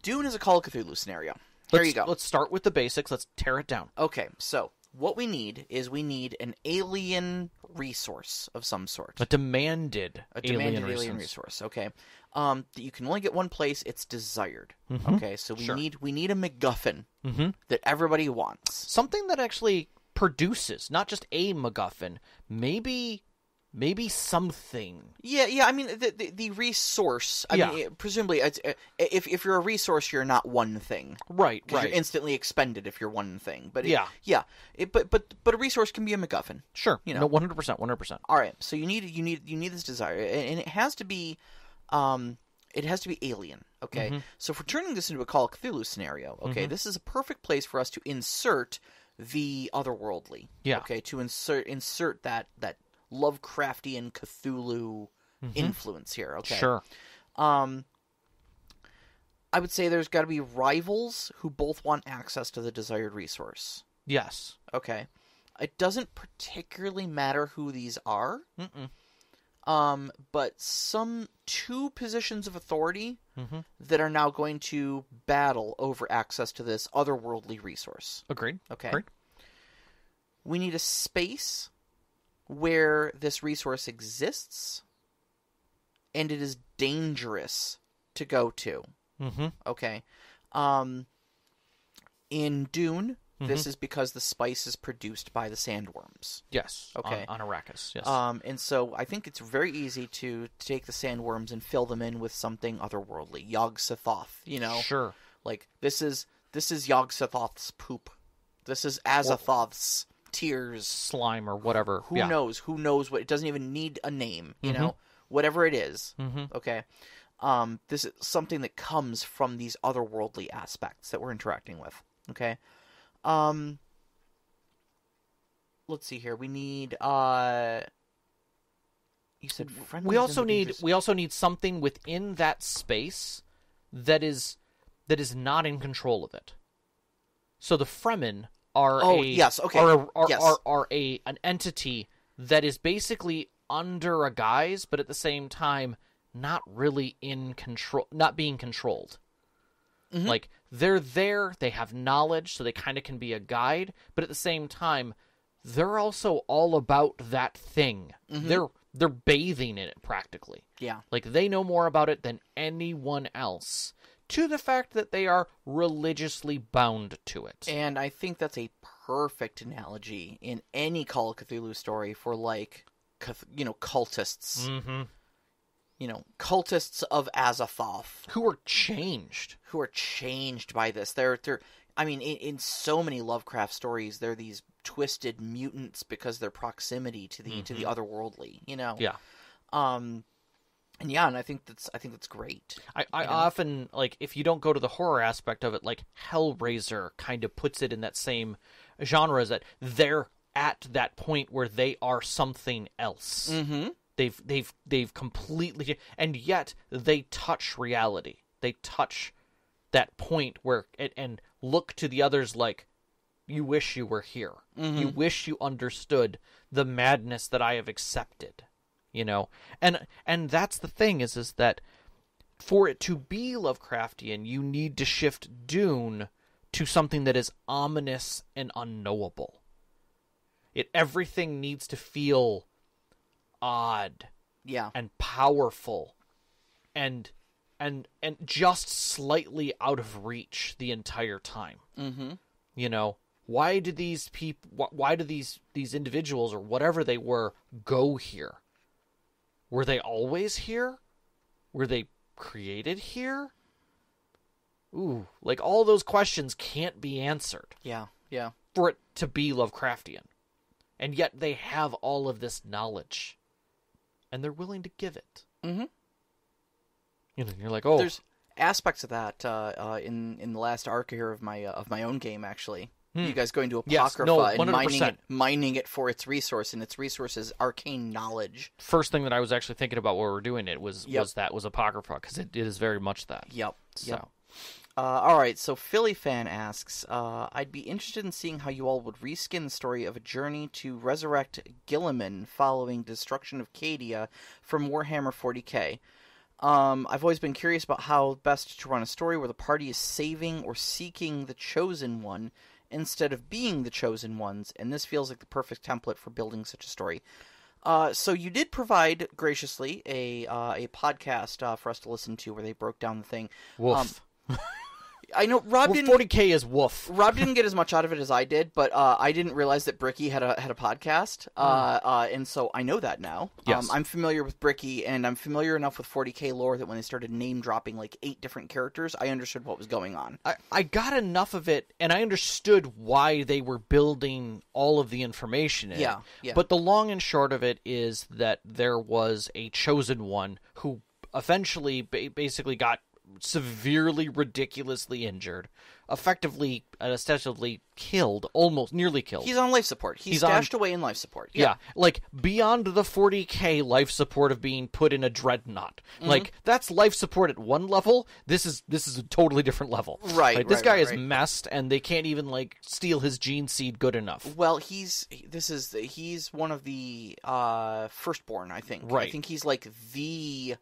Dune is a Call of Cthulhu scenario. There you go. Let's start with the basics. Let's tear it down. Okay, so what we need is an alien resource of some sort. A demanded alien resource. Okay. That you can only get one place. It's desired. Mm-hmm. Okay. So we need a MacGuffin that everybody wants. Something that actually produces, not just a MacGuffin. Maybe something. Yeah. I mean, the resource. I mean, presumably, if you're a resource, you're not one thing. Right. You're instantly expended if you're one thing. But but a resource can be a MacGuffin. Sure. You know, 100%. All right. So you need this desire, and it has to be, alien. Okay. Mm-hmm. So if we're turning this into a Call of Cthulhu scenario, okay, this is a perfect place for us to insert the otherworldly. Yeah. Okay. To insert that Lovecraftian Cthulhu influence here. Okay. Sure. I would say there's got to be rivals who both want access to the desired resource. Yes. Okay. It doesn't particularly matter who these are. But some two positions of authority that are now going to battle over access to this otherworldly resource. Agreed. Okay. We need a space where this resource exists, and it is dangerous to go to. Okay. In Dune, this is because the spice is produced by the sandworms. Yes. Okay. On Arrakis. Yes. And so I think it's very easy to take the sandworms and fill them in with something otherworldly. Yog-Sothoth, you know? Sure. Like, this is Yog-Sothoth's poop. This is Azathoth's tears, slime, or whatever. Who knows? Who knows what? It doesn't even need a name, you know? Whatever it is, okay? This is something that comes from these otherworldly aspects that we're interacting with, okay? Let's see here. We need, you said friendly. We also need something within that space that is not in control of it. So the Fremen are an entity that is basically under a guise, but at the same time not really in control, not being controlled. Like, they're there, they have knowledge, so they kind of can be a guide, but at the same time, they're also all about that thing. They're bathing in it practically. Yeah. Like, they know more about it than anyone else, to the fact that they are religiously bound to it. And I think that's a perfect analogy in any Call of Cthulhu story for, like, cultists. Cultists of Azathoth. Who are changed. By this. They're I mean, in so many Lovecraft stories, they're these twisted mutants because their proximity to the otherworldly, you know? Yeah. And I think that's great. I often, like, if you don't go to the horror aspect of it, like, Hellraiser kind of puts it in that same genre, is that they're at that point where they are something else. They've completely, and yet they touch reality. They touch that point where and look to the others like, you wish you were here. You wish you understood the madness that I have accepted. You know, and that's the thing is that for it to be Lovecraftian, you need to shift Dune to something that is ominous and unknowable. Everything needs to feel odd, and powerful, and just slightly out of reach the entire time. You know, why do these people? Why do these individuals or whatever they were go here? Were they always here? Were they created here? Ooh, like, all those questions can't be answered. Yeah. For it to be Lovecraftian. And yet they have all of this knowledge. And they're willing to give it. You know, you're like, oh. There's aspects of that in the last arc here of my own game, actually. You guys going to Apocrypha and mining it for its resource, and its resource is arcane knowledge. First thing that I was actually thinking about while we were doing it was Apocrypha, because it is very much that. Yep. All right, so Philly Fan asks, I'd be interested in seeing how you all would reskin the story of a journey to resurrect Gilliman following destruction of Cadia from Warhammer 40k. I've always been curious about how best to run a story where the party is saving or seeking the chosen one, instead of being the chosen ones, and this feels like the perfect template for building such a story. So you did provide, graciously, a podcast for us to listen to where they broke down the thing. Woof. I know Rob didn't. 40K is woof. Rob didn't get as much out of it as I did, but I didn't realize that Bricky had a podcast, and so I know that now. Yes. I'm familiar with Bricky, and I'm familiar enough with 40K lore that when they started name dropping like 8 different characters, I understood what was going on. I got enough of it, and I understood why they were building all of the information in it. Yeah. But the long and short of it is that there was a chosen one who eventually basically got severely, ridiculously injured, effectively and ostensibly killed, almost nearly killed. He's on life support. He's stashed away in life support. Yeah, like beyond the 40K life support of being put in a dreadnought. Mm-hmm. Like that's life support at one level. This is a totally different level. Right. This guy is messed, and they can't even like steal his gene seed good enough. Well, he's one of the firstborn, I think. Right. I think he's like the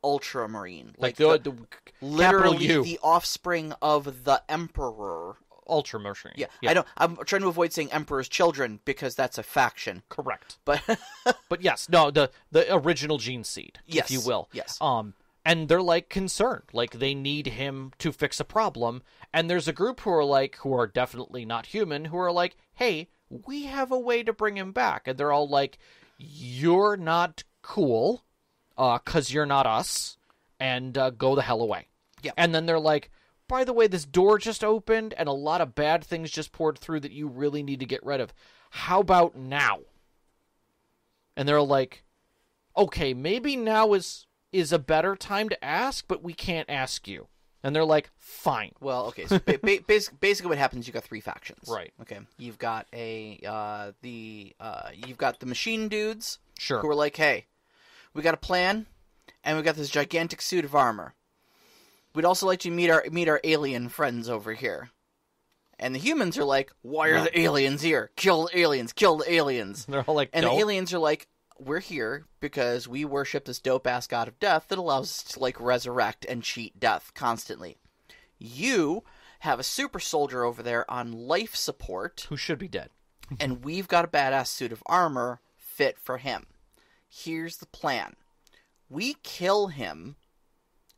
Ultramarine, like the literally the offspring of the Emperor. Ultramarine. Yeah. I'm trying to avoid saying Emperor's children because that's a faction. Correct. But but yes, no, the original gene seed, yes, if you will. Yes. And they're like concerned, like they need him to fix a problem. And there's a group who are definitely not human, who are like, hey, we have a way to bring him back. And they're all like, you're not cool. 'Cause you're not us, and go the hell away. Yeah. And then they're like, by the way, this door just opened, and a lot of bad things just poured through that you really need to get rid of. How about now? And they're like, okay, maybe now is a better time to ask, but we can't ask you. And they're like, fine. Well, okay. So basically, what happens? You got 3 factions. Right. Okay. You've got you've got the machine dudes. Sure. Who are like, hey, we got a plan, and we got this gigantic suit of armor. We'd also like to meet our alien friends over here. And the humans are like, why are the aliens here? Kill the aliens, kill the aliens. And they're all like, and don't. The aliens are like, we're here because we worship this dope-ass god of death that allows us to, like, resurrect and cheat death constantly. You have a super soldier over there on life support. Who should be dead. And we've got a badass suit of armor fit for him. Here's the plan. We kill him,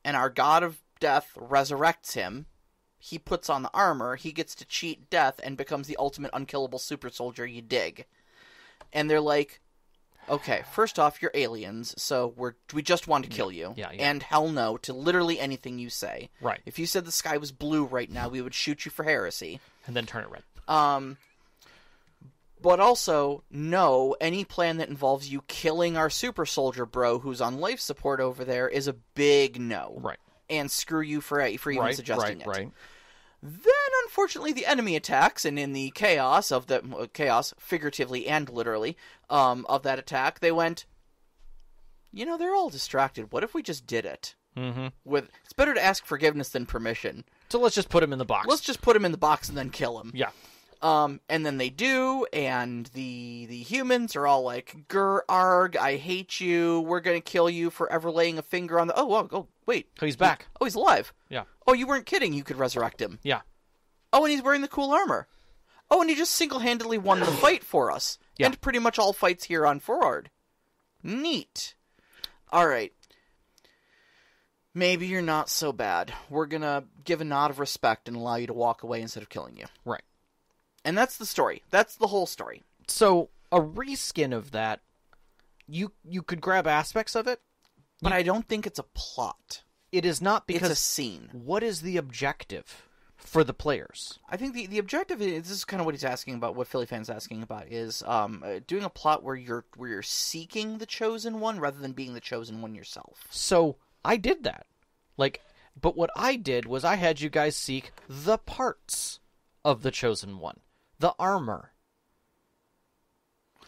and our god of death resurrects him. He puts on the armor, he gets to cheat death, and becomes the ultimate unkillable super soldier. You dig. And they're like, okay, first off, you're aliens, so we just want to kill you. Yeah. And hell no to literally anything you say. Right. If you said the sky was blue right now, we would shoot you for heresy. And then turn it red. But also, no, any plan that involves you killing our super soldier bro who's on life support over there is a big no. Right. And screw you for even suggesting it. Right. Then, unfortunately, the enemy attacks, and in the chaos, figuratively and literally, of that attack, they went, they're all distracted. What if we just did it? Mm-hmm. It's better to ask forgiveness than permission. So let's just put him in the box. Let's just put him in the box and then kill him. Yeah. And then they do, and the humans are all like, "Grr, arg, I hate you. We're gonna kill you for ever laying a finger on the." Oh, wait. Oh, he's back. Oh, he's alive. Yeah. Oh, you weren't kidding. You could resurrect him. Yeah. Oh, and he's wearing the cool armor. Oh, and he just single-handedly won the fight for us. Yeah. And pretty much all fights here on Forward. Neat. All right. Maybe you're not so bad. We're gonna give a nod of respect and allow you to walk away instead of killing you. Right. And that's the story. That's the whole story. So, a reskin of that, you could grab aspects of it. But I don't think it's a plot. It is not because... It's a scene. What is the objective for the players? I think the objective is, this is kind of what he's asking about, what Philly Fan's asking about, is doing a plot where you're seeking the chosen one rather than being the chosen one yourself. So, I did that. But what I did was I had you guys seek the parts of the chosen one. The armor.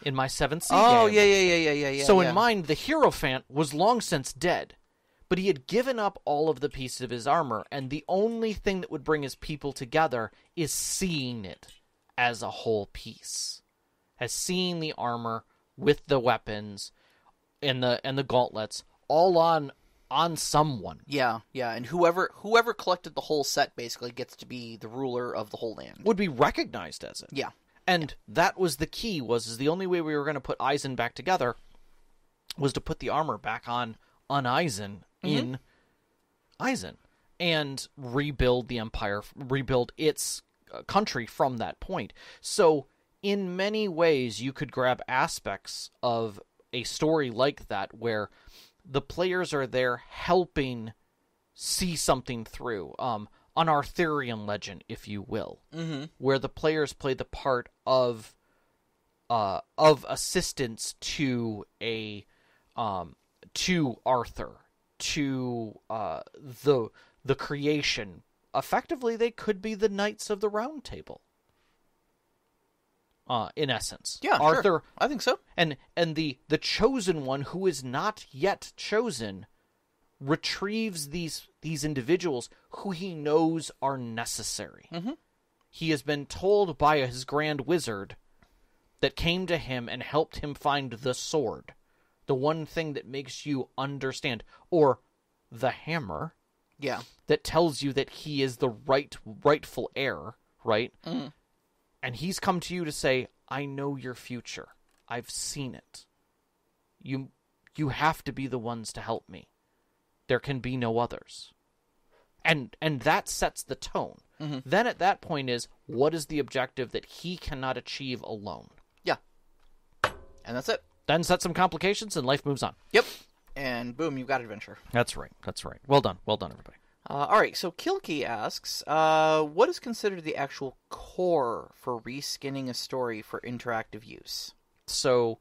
In my 7th Sea game. Yeah. So in mine, the Hierophant was long since dead. But he had given up all of the pieces of his armor, and the only thing that would bring his people together is seeing it as a whole piece. As seeing the armor with the weapons and the gauntlets all on on someone. Yeah, and whoever collected the whole set basically gets to be the ruler of the whole land. Would be recognized as it. Yeah. And that was the key, is the only way we were going to put Eisen back together was to put the armor back on Eisen in Eisen and rebuild the Empire, rebuild its country from that point. So in many ways, you could grab aspects of a story like that where the players are there helping see something through. An Arthurian legend, if you will, where the players play the part of assistance to to Arthur, to the creation. Effectively, they could be the Knights of the Round Table. In essence, yeah, Arthur. Sure. I think so. And the chosen one, who is not yet chosen, retrieves these individuals who he knows are necessary. He has been told by his grand wizard that came to him and helped him find the sword, the one thing that makes you understand, or the hammer, that tells you that he is the rightful heir, right? And he's come to you to say, I know your future. I've seen it. You have to be the ones to help me. There can be no others. And that sets the tone. Then at that point is, what is the objective that he cannot achieve alone? Yeah. And that's it. Then set some complications and life moves on. Yep. And boom, you've got adventure. That's right. Well done, everybody. All right, so Kilkey asks, what is considered the actual core for reskinning a story for interactive use? So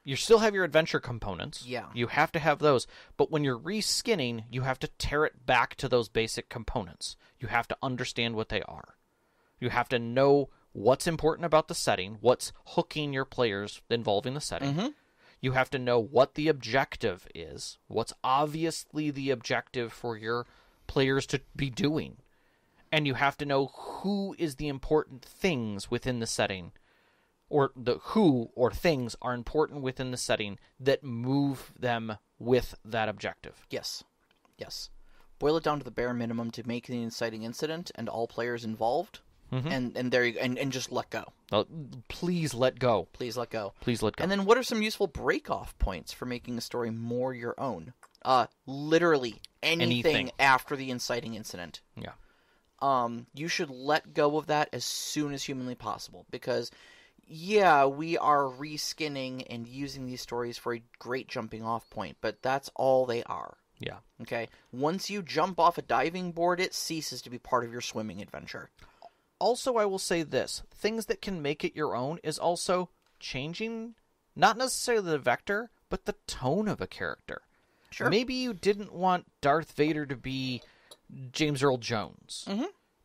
you still have your adventure components. Yeah. You have to have those. But when you're reskinning, you have to tear it back to those basic components. You have to understand what they are. You have to know what's important about the setting, what's hooking your players involving the setting. You have to know what the objective is, what's obviously the objective for your players to be doing. And you have to know who is the important things within the setting, or the who or things are important within the setting that move them with that objective. Yes. Boil it down to the bare minimum to make the inciting incident and all players involved, and there you go, and just let go. Please let go. Please let go. And then what are some useful break-off points for making a story more your own? Literally anything after the inciting incident. Yeah. You should let go of that as soon as humanly possible, because we are reskinning and using these stories for a great jumping off point, but that's all they are. Yeah. Okay? Once you jump off a diving board, it ceases to be part of your swimming adventure. Also, I will say this. Things that can make it your own is also changing, not necessarily the vector, but the tone of a character. Sure. Maybe you didn't want Darth Vader to be James Earl Jones.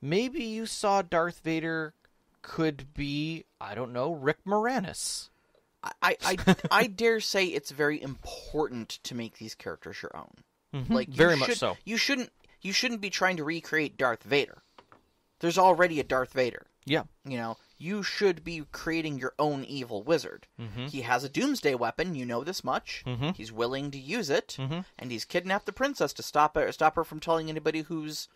Maybe you saw Darth Vader could be, I don't know, Rick Moranis. I dare say it's very important to make these characters your own. Like very much so. You shouldn't be trying to recreate Darth Vader. There's already a Darth Vader. Yeah. You should be creating your own evil wizard. He has a doomsday weapon, you know this much. He's willing to use it, and he's kidnapped the princess to stop her from telling anybody who's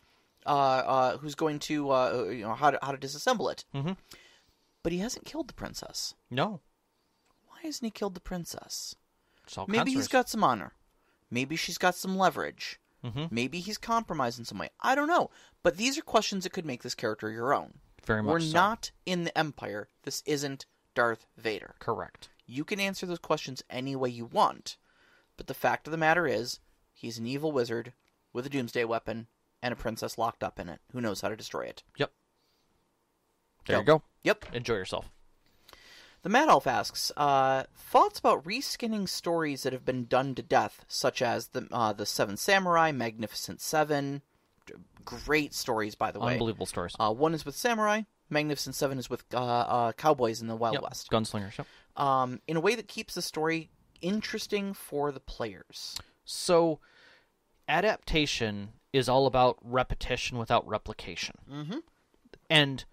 going to how to disassemble it. But he hasn't killed the princess. No. Why hasn't he killed the princess? Maybe he's got some honor. Maybe she's got some leverage. Maybe he's compromised in some way. I don't know. But these are questions that could make this character your own. Very much so. We're not in the Empire. This isn't Darth Vader. Correct. You can answer those questions any way you want. But the fact of the matter is, he's an evil wizard with a doomsday weapon and a princess locked up in it who knows how to destroy it. Yep. There you go. Yep. Enjoy yourself. The Mad Elf asks, thoughts about reskinning stories that have been done to death, such as the Seven Samurai, Magnificent Seven. Great stories, by the way. Unbelievable stories. One is with samurai. Magnificent Seven is with cowboys in the Wild West. Gunslingers, in a way that keeps the story interesting for the players. So, adaptation is all about repetition without replication. And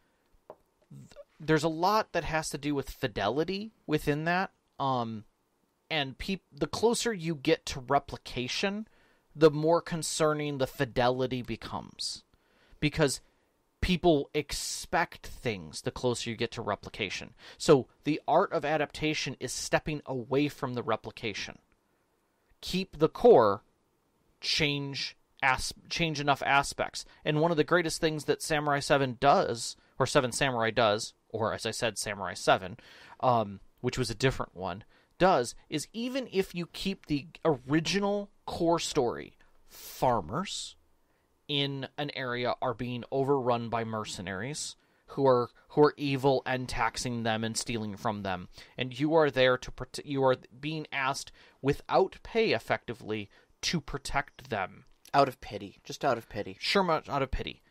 there's a lot that has to do with fidelity within that. And the closer you get to replication, the more concerning the fidelity becomes. Because people expect things the closer you get to replication. So the art of adaptation is stepping away from the replication. Keep the core, change enough aspects. And one of the greatest things that Samurai 7 does, or Seven Samurai does, or as I said, Samurai 7, which was a different one, does, is even if you keep the original core story, farmers in an area are being overrun by mercenaries who are evil and taxing them and stealing from them, and you are there to you are being asked without pay, effectively, to protect them out of pity, just out of pity. Sure, much out of pity.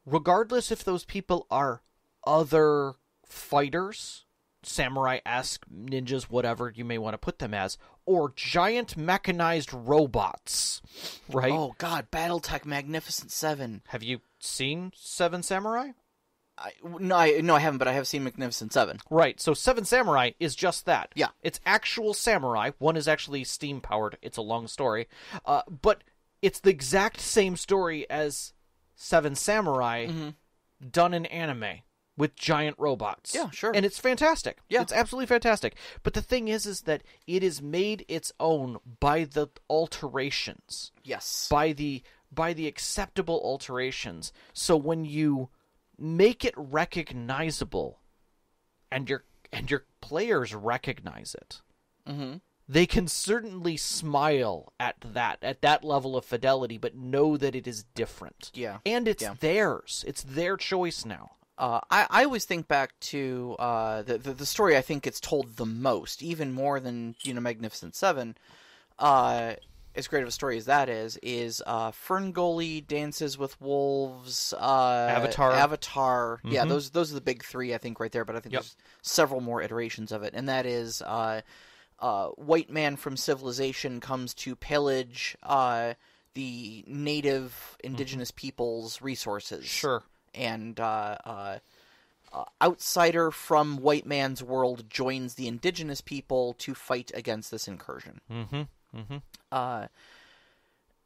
Regardless if those people are other fighters, samurai-esque, ninjas, whatever you may want to put them as, or giant mechanized robots, right? Oh, God, Battletech Magnificent 7. Have you seen Seven Samurai? No, I haven't, but I have seen Magnificent 7. Right, so Seven Samurai is just that. Yeah. It's actual samurai. One is actually steam-powered. It's a long story. But it's the exact same story as Seven Samurai done in anime. With giant robots. Yeah, sure. And it's fantastic. Yeah. It's absolutely fantastic. But the thing is that it is made its own by the alterations. Yes. By the acceptable alterations. So when you make it recognizable and your players recognize it, they can certainly smile at that level of fidelity, but know that it is different. Yeah. And it's theirs. It's their choice now. I always think back to the story I think gets told the most, even more than Magnificent 7. As great of a story as that is Ferngully, Dances with Wolves, Avatar. Yeah, those are the big three I think right there. But I think there's several more iterations of it, and that is white man from civilization comes to pillage the native indigenous people's resources. Sure. And outsider from white man's world joins the indigenous people to fight against this incursion.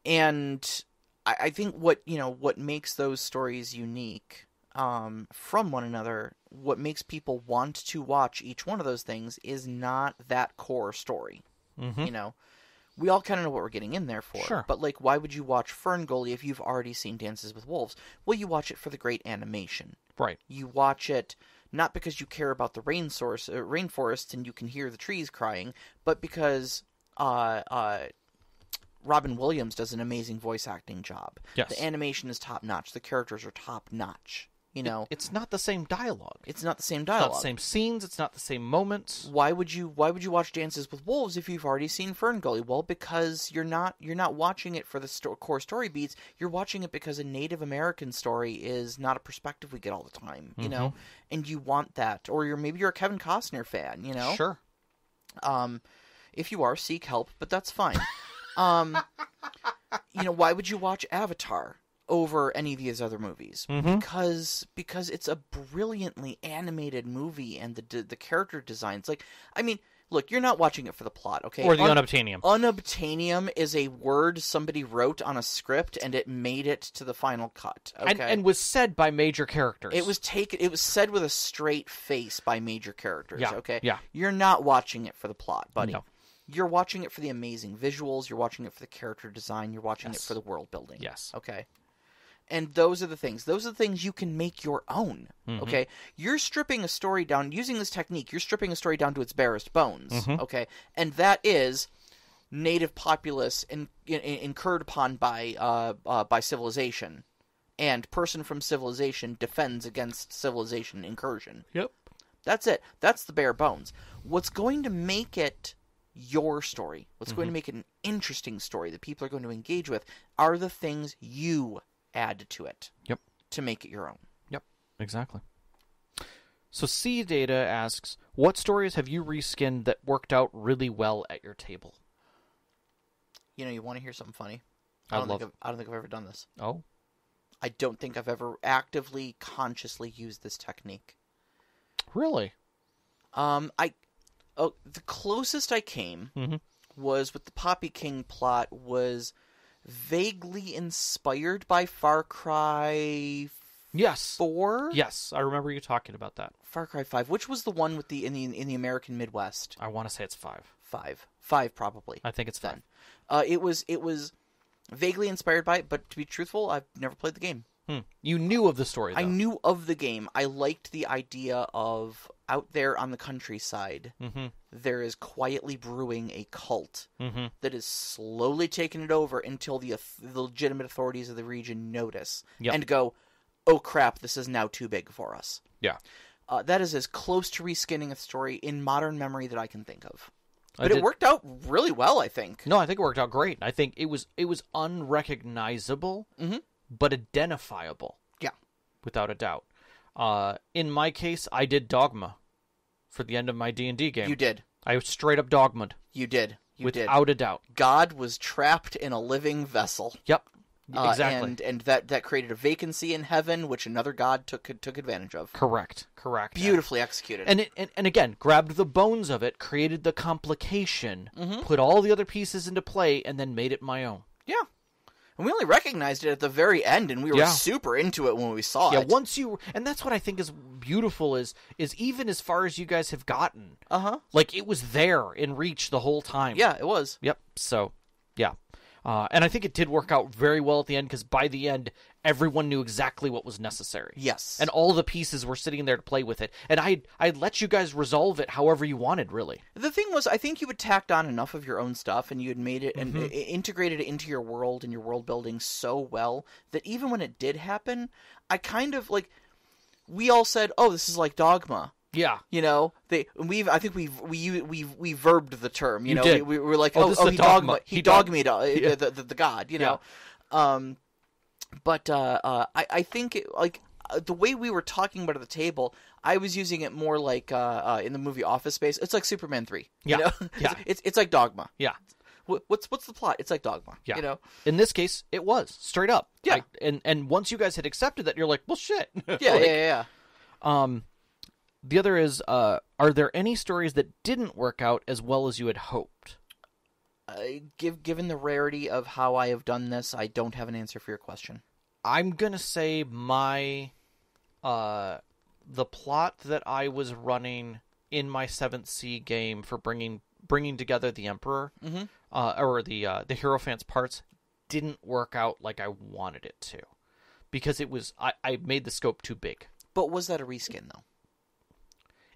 And I think what makes those stories unique from one another, what makes people want to watch each one of those things is not that core story. We all kind of know what we're getting in there for. Sure. But, why would you watch Ferngully if you've already seen Dances with Wolves? Well, you watch it for the great animation. Right. You watch it not because you care about the rainforests and you can hear the trees crying, but because Robin Williams does an amazing voice acting job. Yes. The animation is top-notch. The characters are top-notch. It's not the same dialogue. It's not the same dialogue. It's not the same scenes. It's not the same moments. Why would you watch Dances with Wolves if you've already seen Ferngully? Well, because you're not watching it for the core story beats. You're watching it because a Native American story is not a perspective we get all the time. And you want that, or maybe you're a Kevin Costner fan. Sure. If you are, seek help, but that's fine. Why would you watch Avatar over any of these other movies? Because it's a brilliantly animated movie, and the character designs. Look, you're not watching it for the plot, okay? Or the unobtainium. Unobtainium is a word somebody wrote on a script, and it made it to the final cut. Okay? And was said by major characters. It was said with a straight face by major characters. Yeah. Okay. Yeah. You're not watching it for the plot, buddy. No. You're watching it for the amazing visuals. You're watching it for the character design. You're watching it for the world building. Yes. Okay. And those are the things. Those are the things you can make your own. Okay? You're stripping a story down, using this technique, you're stripping a story down to its barest bones. Okay? And that is native populace incurred upon by civilization. And person from civilization defends against civilization incursion. Yep. That's it. That's the bare bones. What's going to make it your story, what's going to make it an interesting story that people are going to engage with, are the things you add to it. Yep. To make it your own. Yep. Exactly. So C Data asks, what stories have you reskinned that worked out really well at your table? You want to hear something funny? I don't think I've ever done this. Oh? I don't think I've ever actively, consciously used this technique. Really? The closest I came was with the Poppy King plot was vaguely inspired by Far Cry. Yes. 4? Yes, I remember you talking about that. Far Cry 5. Which was the one with in the American Midwest? I want to say it's 5. 5 probably. I think it's 5. It was vaguely inspired by it, but to be truthful, I've never played the game. You knew of the story, though. I knew of the game. I liked the idea of out there on the countryside, there is quietly brewing a cult that is slowly taking it over until the legitimate authorities of the region notice and go, oh crap, this is now too big for us. Yeah. That is as close to reskinning a story in modern memory that I can think of. But it worked out really well, I think. No, I think it worked out great. I think it was unrecognizable, but identifiable. Yeah. Without a doubt. In my case, I did Dogma for the end of my D&D game. You did. I straight up dogma'd. You did. Without a doubt. God was trapped in a living vessel. Yep. Exactly. And that created a vacancy in heaven, which another god took advantage of. Correct. Beautifully executed. And again, grabbed the bones of it, created the complication, put all the other pieces into play, and then made it my own. Yeah. And we only recognized it at the very end, and we were super into it when we saw it. Yeah, and that's what I think is beautiful is even as far as you guys have gotten, like it was there in reach the whole time. Yeah, it was. Yep. So, yeah. And I think it did work out very well at the end, because by the end, everyone knew exactly what was necessary. Yes. And all the pieces were sitting there to play with it. And I'd let you guys resolve it however you wanted, really. The thing was, I think you had tacked on enough of your own stuff, and you had made it and integrated it into your world and your world building so well that even when it did happen, I kind of, like, we all said, oh, this is like Dogma. Yeah, you know, I think we verbed the term. You know, did. We were like, oh, he dogged me, the god. You know, but I think the way we were talking about it at the table, I was using it more like in the movie Office Space. It's like Superman 3. Yeah, you know? It's like Dogma. Yeah. What's the plot? It's like Dogma. Yeah. You know, in this case, it was straight up. Yeah. And once you guys had accepted that, you're like, well, shit. Yeah. The other is, are there any stories that didn't work out as well as you had hoped? Given the rarity of how I have done this, I don't have an answer for your question. I'm going to say the plot that I was running in my 7th Sea game for bringing together the Emperor, or the Hierophant's parts, didn't work out like I wanted it to. Because it was, I made the scope too big. But was that a reskin, though?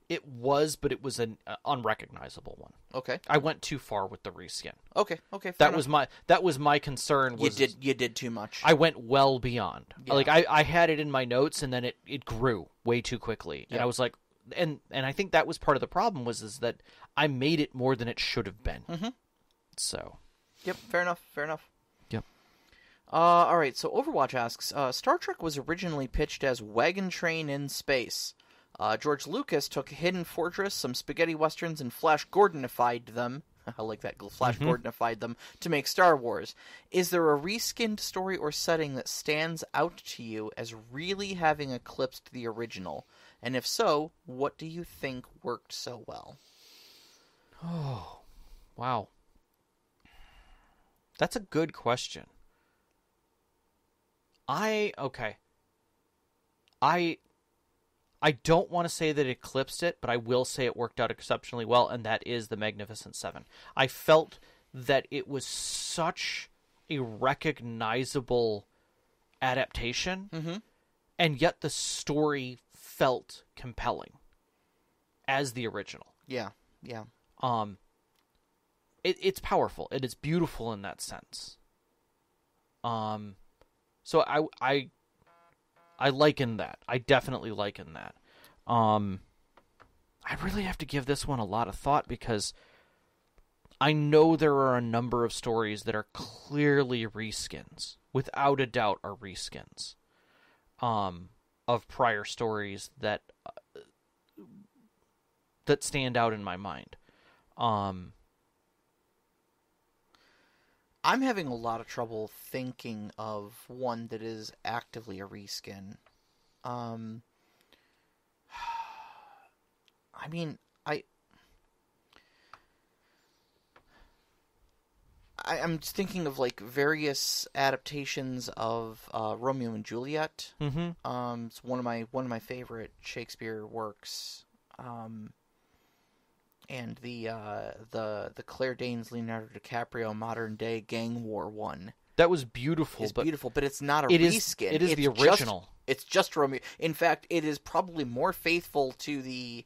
It was, but it was an unrecognizable one. Okay. I went too far with the reskin. Okay. That was my concern. You did too much. I went well beyond. Yeah. Like I had it in my notes, and then it grew way too quickly, and I was like, and I think that was part of the problem is that I made it more than it should have been. So. Yep. Fair enough. Yep. All right. So Overwatch asks, Star Trek was originally pitched as Wagon Train in Space. George Lucas took Hidden Fortress, some spaghetti westerns, and Flash Gordonified them. I like that. Flash Gordonified them to make Star Wars. Is there a reskinned story or setting that stands out to you as really having eclipsed the original? And if so, what do you think worked so well? Oh, wow. That's a good question. I don't want to say that it eclipsed it, but I will say it worked out exceptionally well, and that is The Magnificent Seven. I felt that it was such a recognizable adaptation, and yet the story felt compelling as the original. Yeah. It's powerful, and it's beautiful in that sense. So I liken that. I definitely liken that. I really have to give this one a lot of thought because I know there are a number of stories that are clearly reskins, without a doubt are reskins, of prior stories that stand out in my mind. I'm having a lot of trouble thinking of one that is actively a reskin. I mean, I'm thinking of like various adaptations of Romeo and Juliet. Mm-hmm. It's one of my favorite Shakespeare works. And the Claire Danes, Leonardo DiCaprio modern day gang war one. That was beautiful. It's beautiful, but it's not a reskin. It is the original. It's just Romeo. In fact, it is probably more faithful to the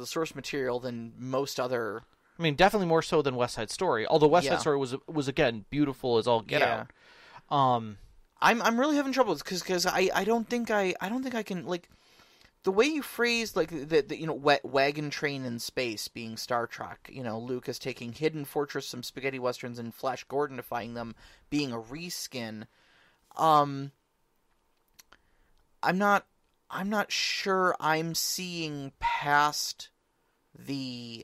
source material than most other. I mean, definitely more so than West Side Story. Although West Side Story was again beautiful as all get out. I'm really having trouble because I don't think I can, like, the way you phrase, like, the wagon train in space being Star Trek, Lucas taking Hidden Fortress, some spaghetti westerns, and Flash Gordonifying them being a reskin. I'm not sure I'm seeing past the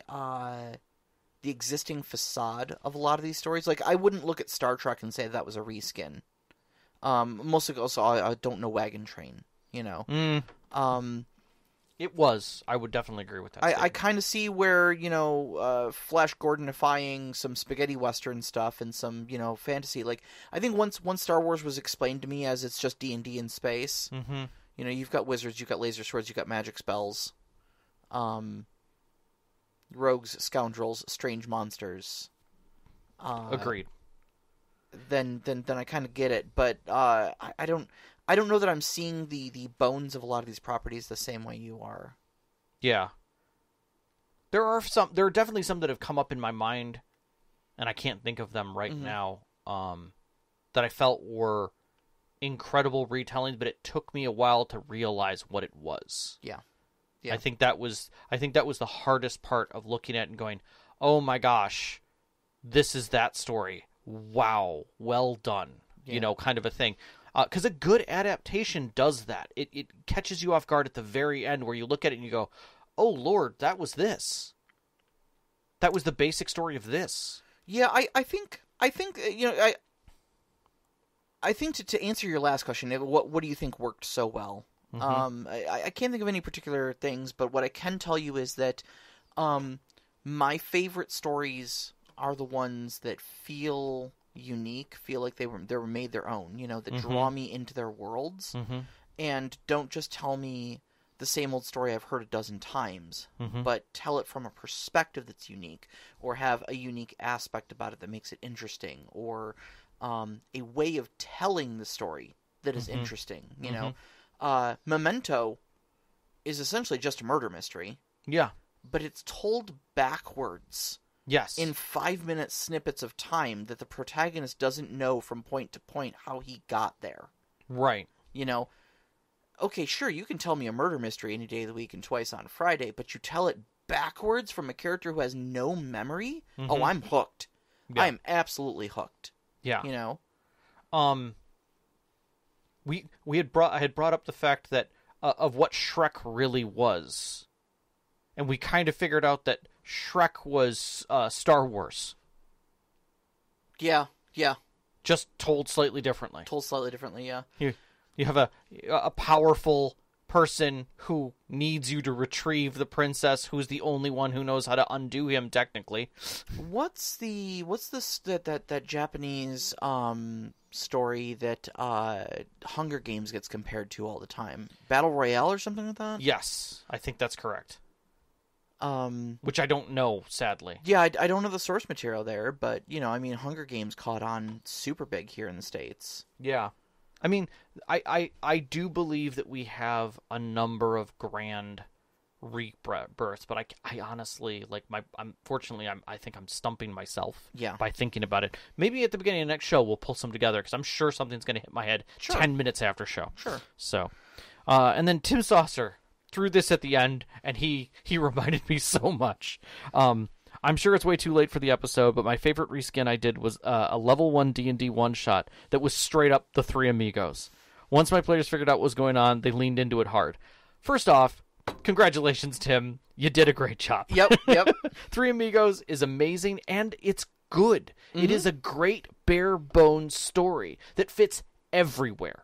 existing facade of a lot of these stories. Like, I wouldn't look at Star Trek and say that was a reskin. Mostly also, I don't know Wagon Train, It was. I would definitely agree with that. I kind of see where, Flash Gordonifying some spaghetti western stuff and some, fantasy. Like, I think once Star Wars was explained to me as it's just D&D in space, you've got wizards, you've got laser swords, you've got magic spells, rogues, scoundrels, strange monsters. Agreed. Then I kind of get it, but I don't know that I'm seeing the bones of a lot of these properties the same way you are. Yeah. There are definitely some that have come up in my mind, and I can't think of them right now, that I felt were incredible retellings, but it took me a while to realize what it was. Yeah. I think that was the hardest part of looking at it and going, "Oh my gosh, this is that story. Wow, well done." Kind of a thing. Because a good adaptation does that. It catches you off guard at the very end where you look at it and you go, "Oh Lord, that was this. That was the basic story of this." Yeah, I think to answer your last question, what do you think worked so well? I can't think of any particular things, but what I can tell you is that my favorite stories are the ones that feel unique, feel like they were made their own, that draw me into their worlds, and don't just tell me the same old story I've heard a dozen times, but tell it from a perspective that's unique, or have a unique aspect about it that makes it interesting, or a way of telling the story that is interesting, Memento is essentially just a murder mystery. Yeah. But it's told backwards. Yes. In 5-minute snippets of time that the protagonist doesn't know from point to point how he got there. Right. Okay, sure, you can tell me a murder mystery any day of the week and twice on Friday, but you tell it backwards from a character who has no memory? Oh, I'm hooked. Yeah. I am absolutely hooked. Yeah. I had brought up the fact that of what Shrek really was, and we kind of figured out that Shrek was Star Wars. Yeah. Just told slightly differently. Yeah. You have a powerful person who needs you to retrieve the princess, who's the only one who knows how to undo him technically. What's that Japanese story that Hunger Games gets compared to all the time? Battle Royale or something like that? Yes, I think that's correct. Which I don't know, sadly. Yeah, I don't know the source material there, but Hunger Games caught on super big here in the States. Yeah. I mean, I do believe that we have a number of grand rebirths, but I honestly, like, I think I'm stumping myself by thinking about it. Maybe at the beginning of the next show we'll pull some together, because I'm sure something's going to hit my head 10 minutes after show. Sure. So, and then Tim Saucer threw this at the end, and he reminded me so much. I'm sure it's way too late for the episode, but my favorite reskin I did was a level 1 D&D one-shot that was straight up the Three Amigos. Once my players figured out what was going on, they leaned into it hard. First off, congratulations, Tim. You did a great job. Yep. Three Amigos is amazing, and it's good. It is a great bare-bones story that fits everywhere.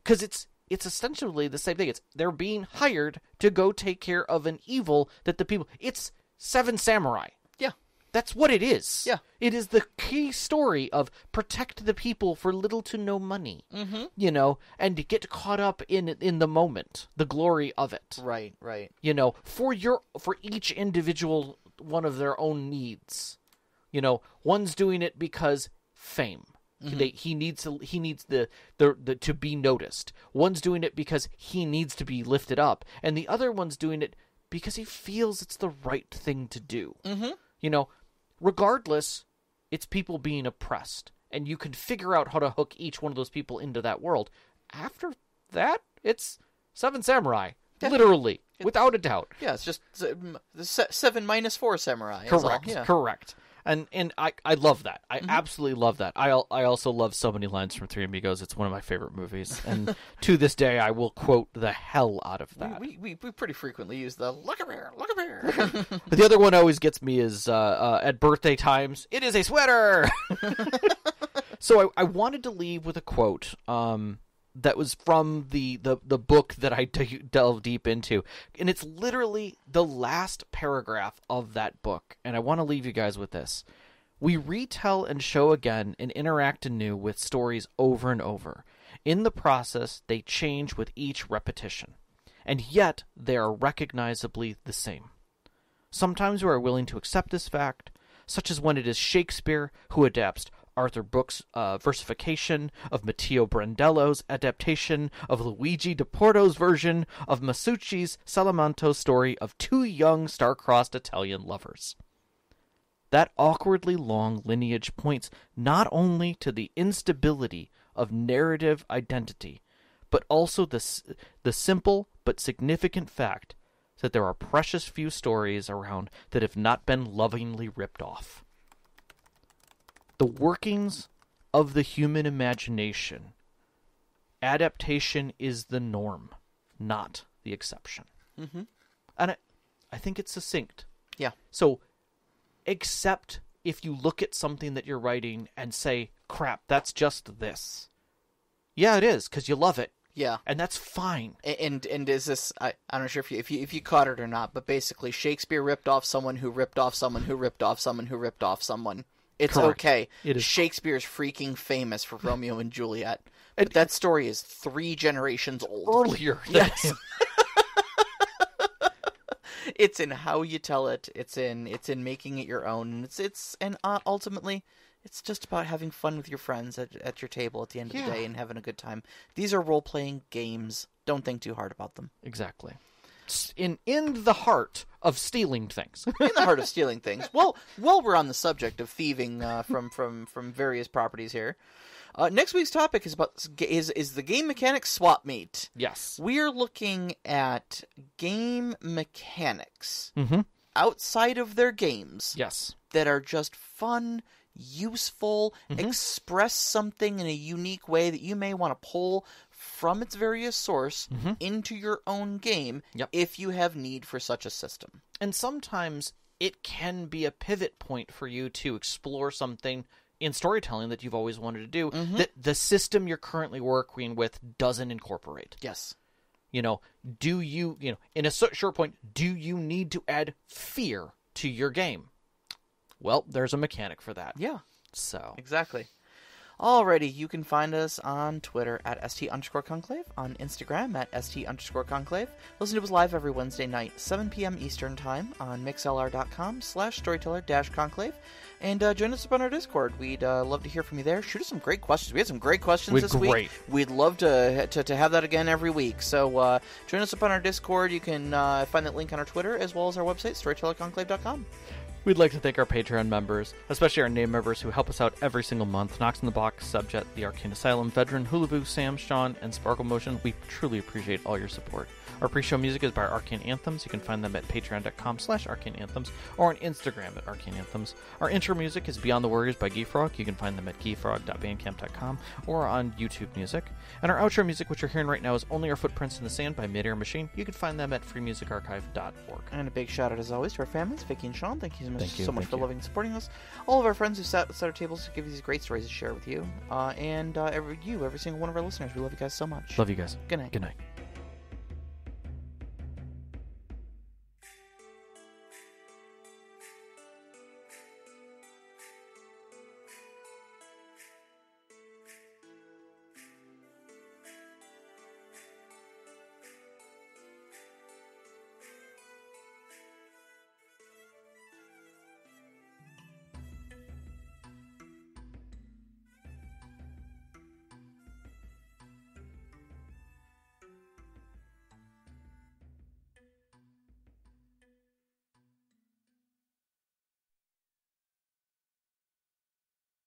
Because it's essentially the same thing. They're being hired to go take care of an evil that the people... It's Seven Samurai. Yeah. That's what it is. Yeah. It is the key story of protect the people for little to no money. Mm-hmm. You know, and to get caught up in the moment, the glory of it. Right. You know, for each individual one of their own needs. You know, one's doing it because fame. Mm-hmm. He needs the to be noticed. One's doing it because he needs to be lifted up, and the other one's doing it because he feels it's the right thing to do. Mm-hmm. You know, regardless, it's people being oppressed, and you can figure out how to hook each one of those people into that world. After that, it's Seven Samurai, literally, without a doubt. Yeah, it's just 7 minus 4 samurai. Correct. Yeah. Correct. And I love that. I absolutely love that. I also love so many lines from Three Amigos. It's one of my favorite movies, and to this day, I will quote the hell out of that. We pretty frequently use the "look up here, look up here." But the other one always gets me is at birthday times. It is a sweater. So I wanted to leave with a quote. That was from the book that I delve deep into. And it's literally the last paragraph of that book. And I want to leave you guys with this. We retell and show again and interact anew with stories over and over. In the process, they change with each repetition. And yet, they are recognizably the same. Sometimes we are willing to accept this fact, such as when it is Shakespeare who adapts Arthur Brooks' versification of Matteo Brandello's adaptation of Luigi da Porto's version of Masucci's Salamanto's story of two young star-crossed Italian lovers. That awkwardly long lineage points not only to the instability of narrative identity, but also the simple but significant fact that there are precious few stories around that have not been lovingly ripped off. The workings of the human imagination. Adaptation is the norm, not the exception. Mm-hmm. And I think it's succinct. Yeah. So, except if you look at something that you're writing and say, crap, that's just this. Yeah, it is, because you love it. Yeah. And that's fine. And is this, I'm not sure if you caught it or not, but basically Shakespeare ripped off someone who ripped off someone who ripped off someone who ripped off someone. It's correct. Okay. It is. Shakespeare's freaking famous for Romeo and Juliet. But that story is 3 generations old. Earlier. Yes. It's in how you tell it. It's in making it your own. And ultimately, it's just about having fun with your friends at your table at the end of the day and having a good time. These are role-playing games. Don't think too hard about them. Exactly. In the heart of stealing things. In the heart of stealing things. Well, while we're on the subject of thieving from various properties here, next week's topic is the game mechanics swap meet. Yes. We are looking at game mechanics outside of their games. Yes. That are just fun, useful, express something in a unique way that you may want to pull from its various source into your own game if you have need for such a system. And sometimes it can be a pivot point for you to explore something in storytelling that you've always wanted to do that the system you're currently working with doesn't incorporate. Yes. In a short point, do you need to add fear to your game? Well, there's a mechanic for that. Yeah. So. Exactly. Alrighty, you can find us on Twitter at st_conclave, on Instagram at st_conclave. Listen to us live every Wednesday night, 7 p.m. Eastern Time on mixlr.com/storyteller-conclave. And join us up on our Discord. We'd love to hear from you there. Shoot us some great questions. We had some great questions this week. We'd love to have that again every week. So join us up on our Discord. You can find that link on our Twitter as well as our website, storytellerconclave.com. We'd like to thank our Patreon members, especially our name members who help us out every single month. Knox in the Box, Subjet, The Arcane Asylum, Veteran, Hulaboo, Sam, Sean, and Sparkle Motion. We truly appreciate all your support. Our pre-show music is by Arcane Anthems. You can find them at patreon.com/arcaneanthems or on Instagram at Arcane Anthems. Our intro music is Beyond the Warriors by Geefrog. You can find them at geefrog.bandcamp.com or on YouTube Music. And our outro music, which you're hearing right now, is Only Our Footprints in the Sand by Midair Machine. You can find them at freemusicarchive.org. And a big shout out, as always, to our families, Vicky and Sean. Thank you so much for loving and supporting us. All of our friends who sat at our tables to give you these great stories to share with you. And every single one of our listeners. We love you guys so much. Love you guys. Good night. Good night.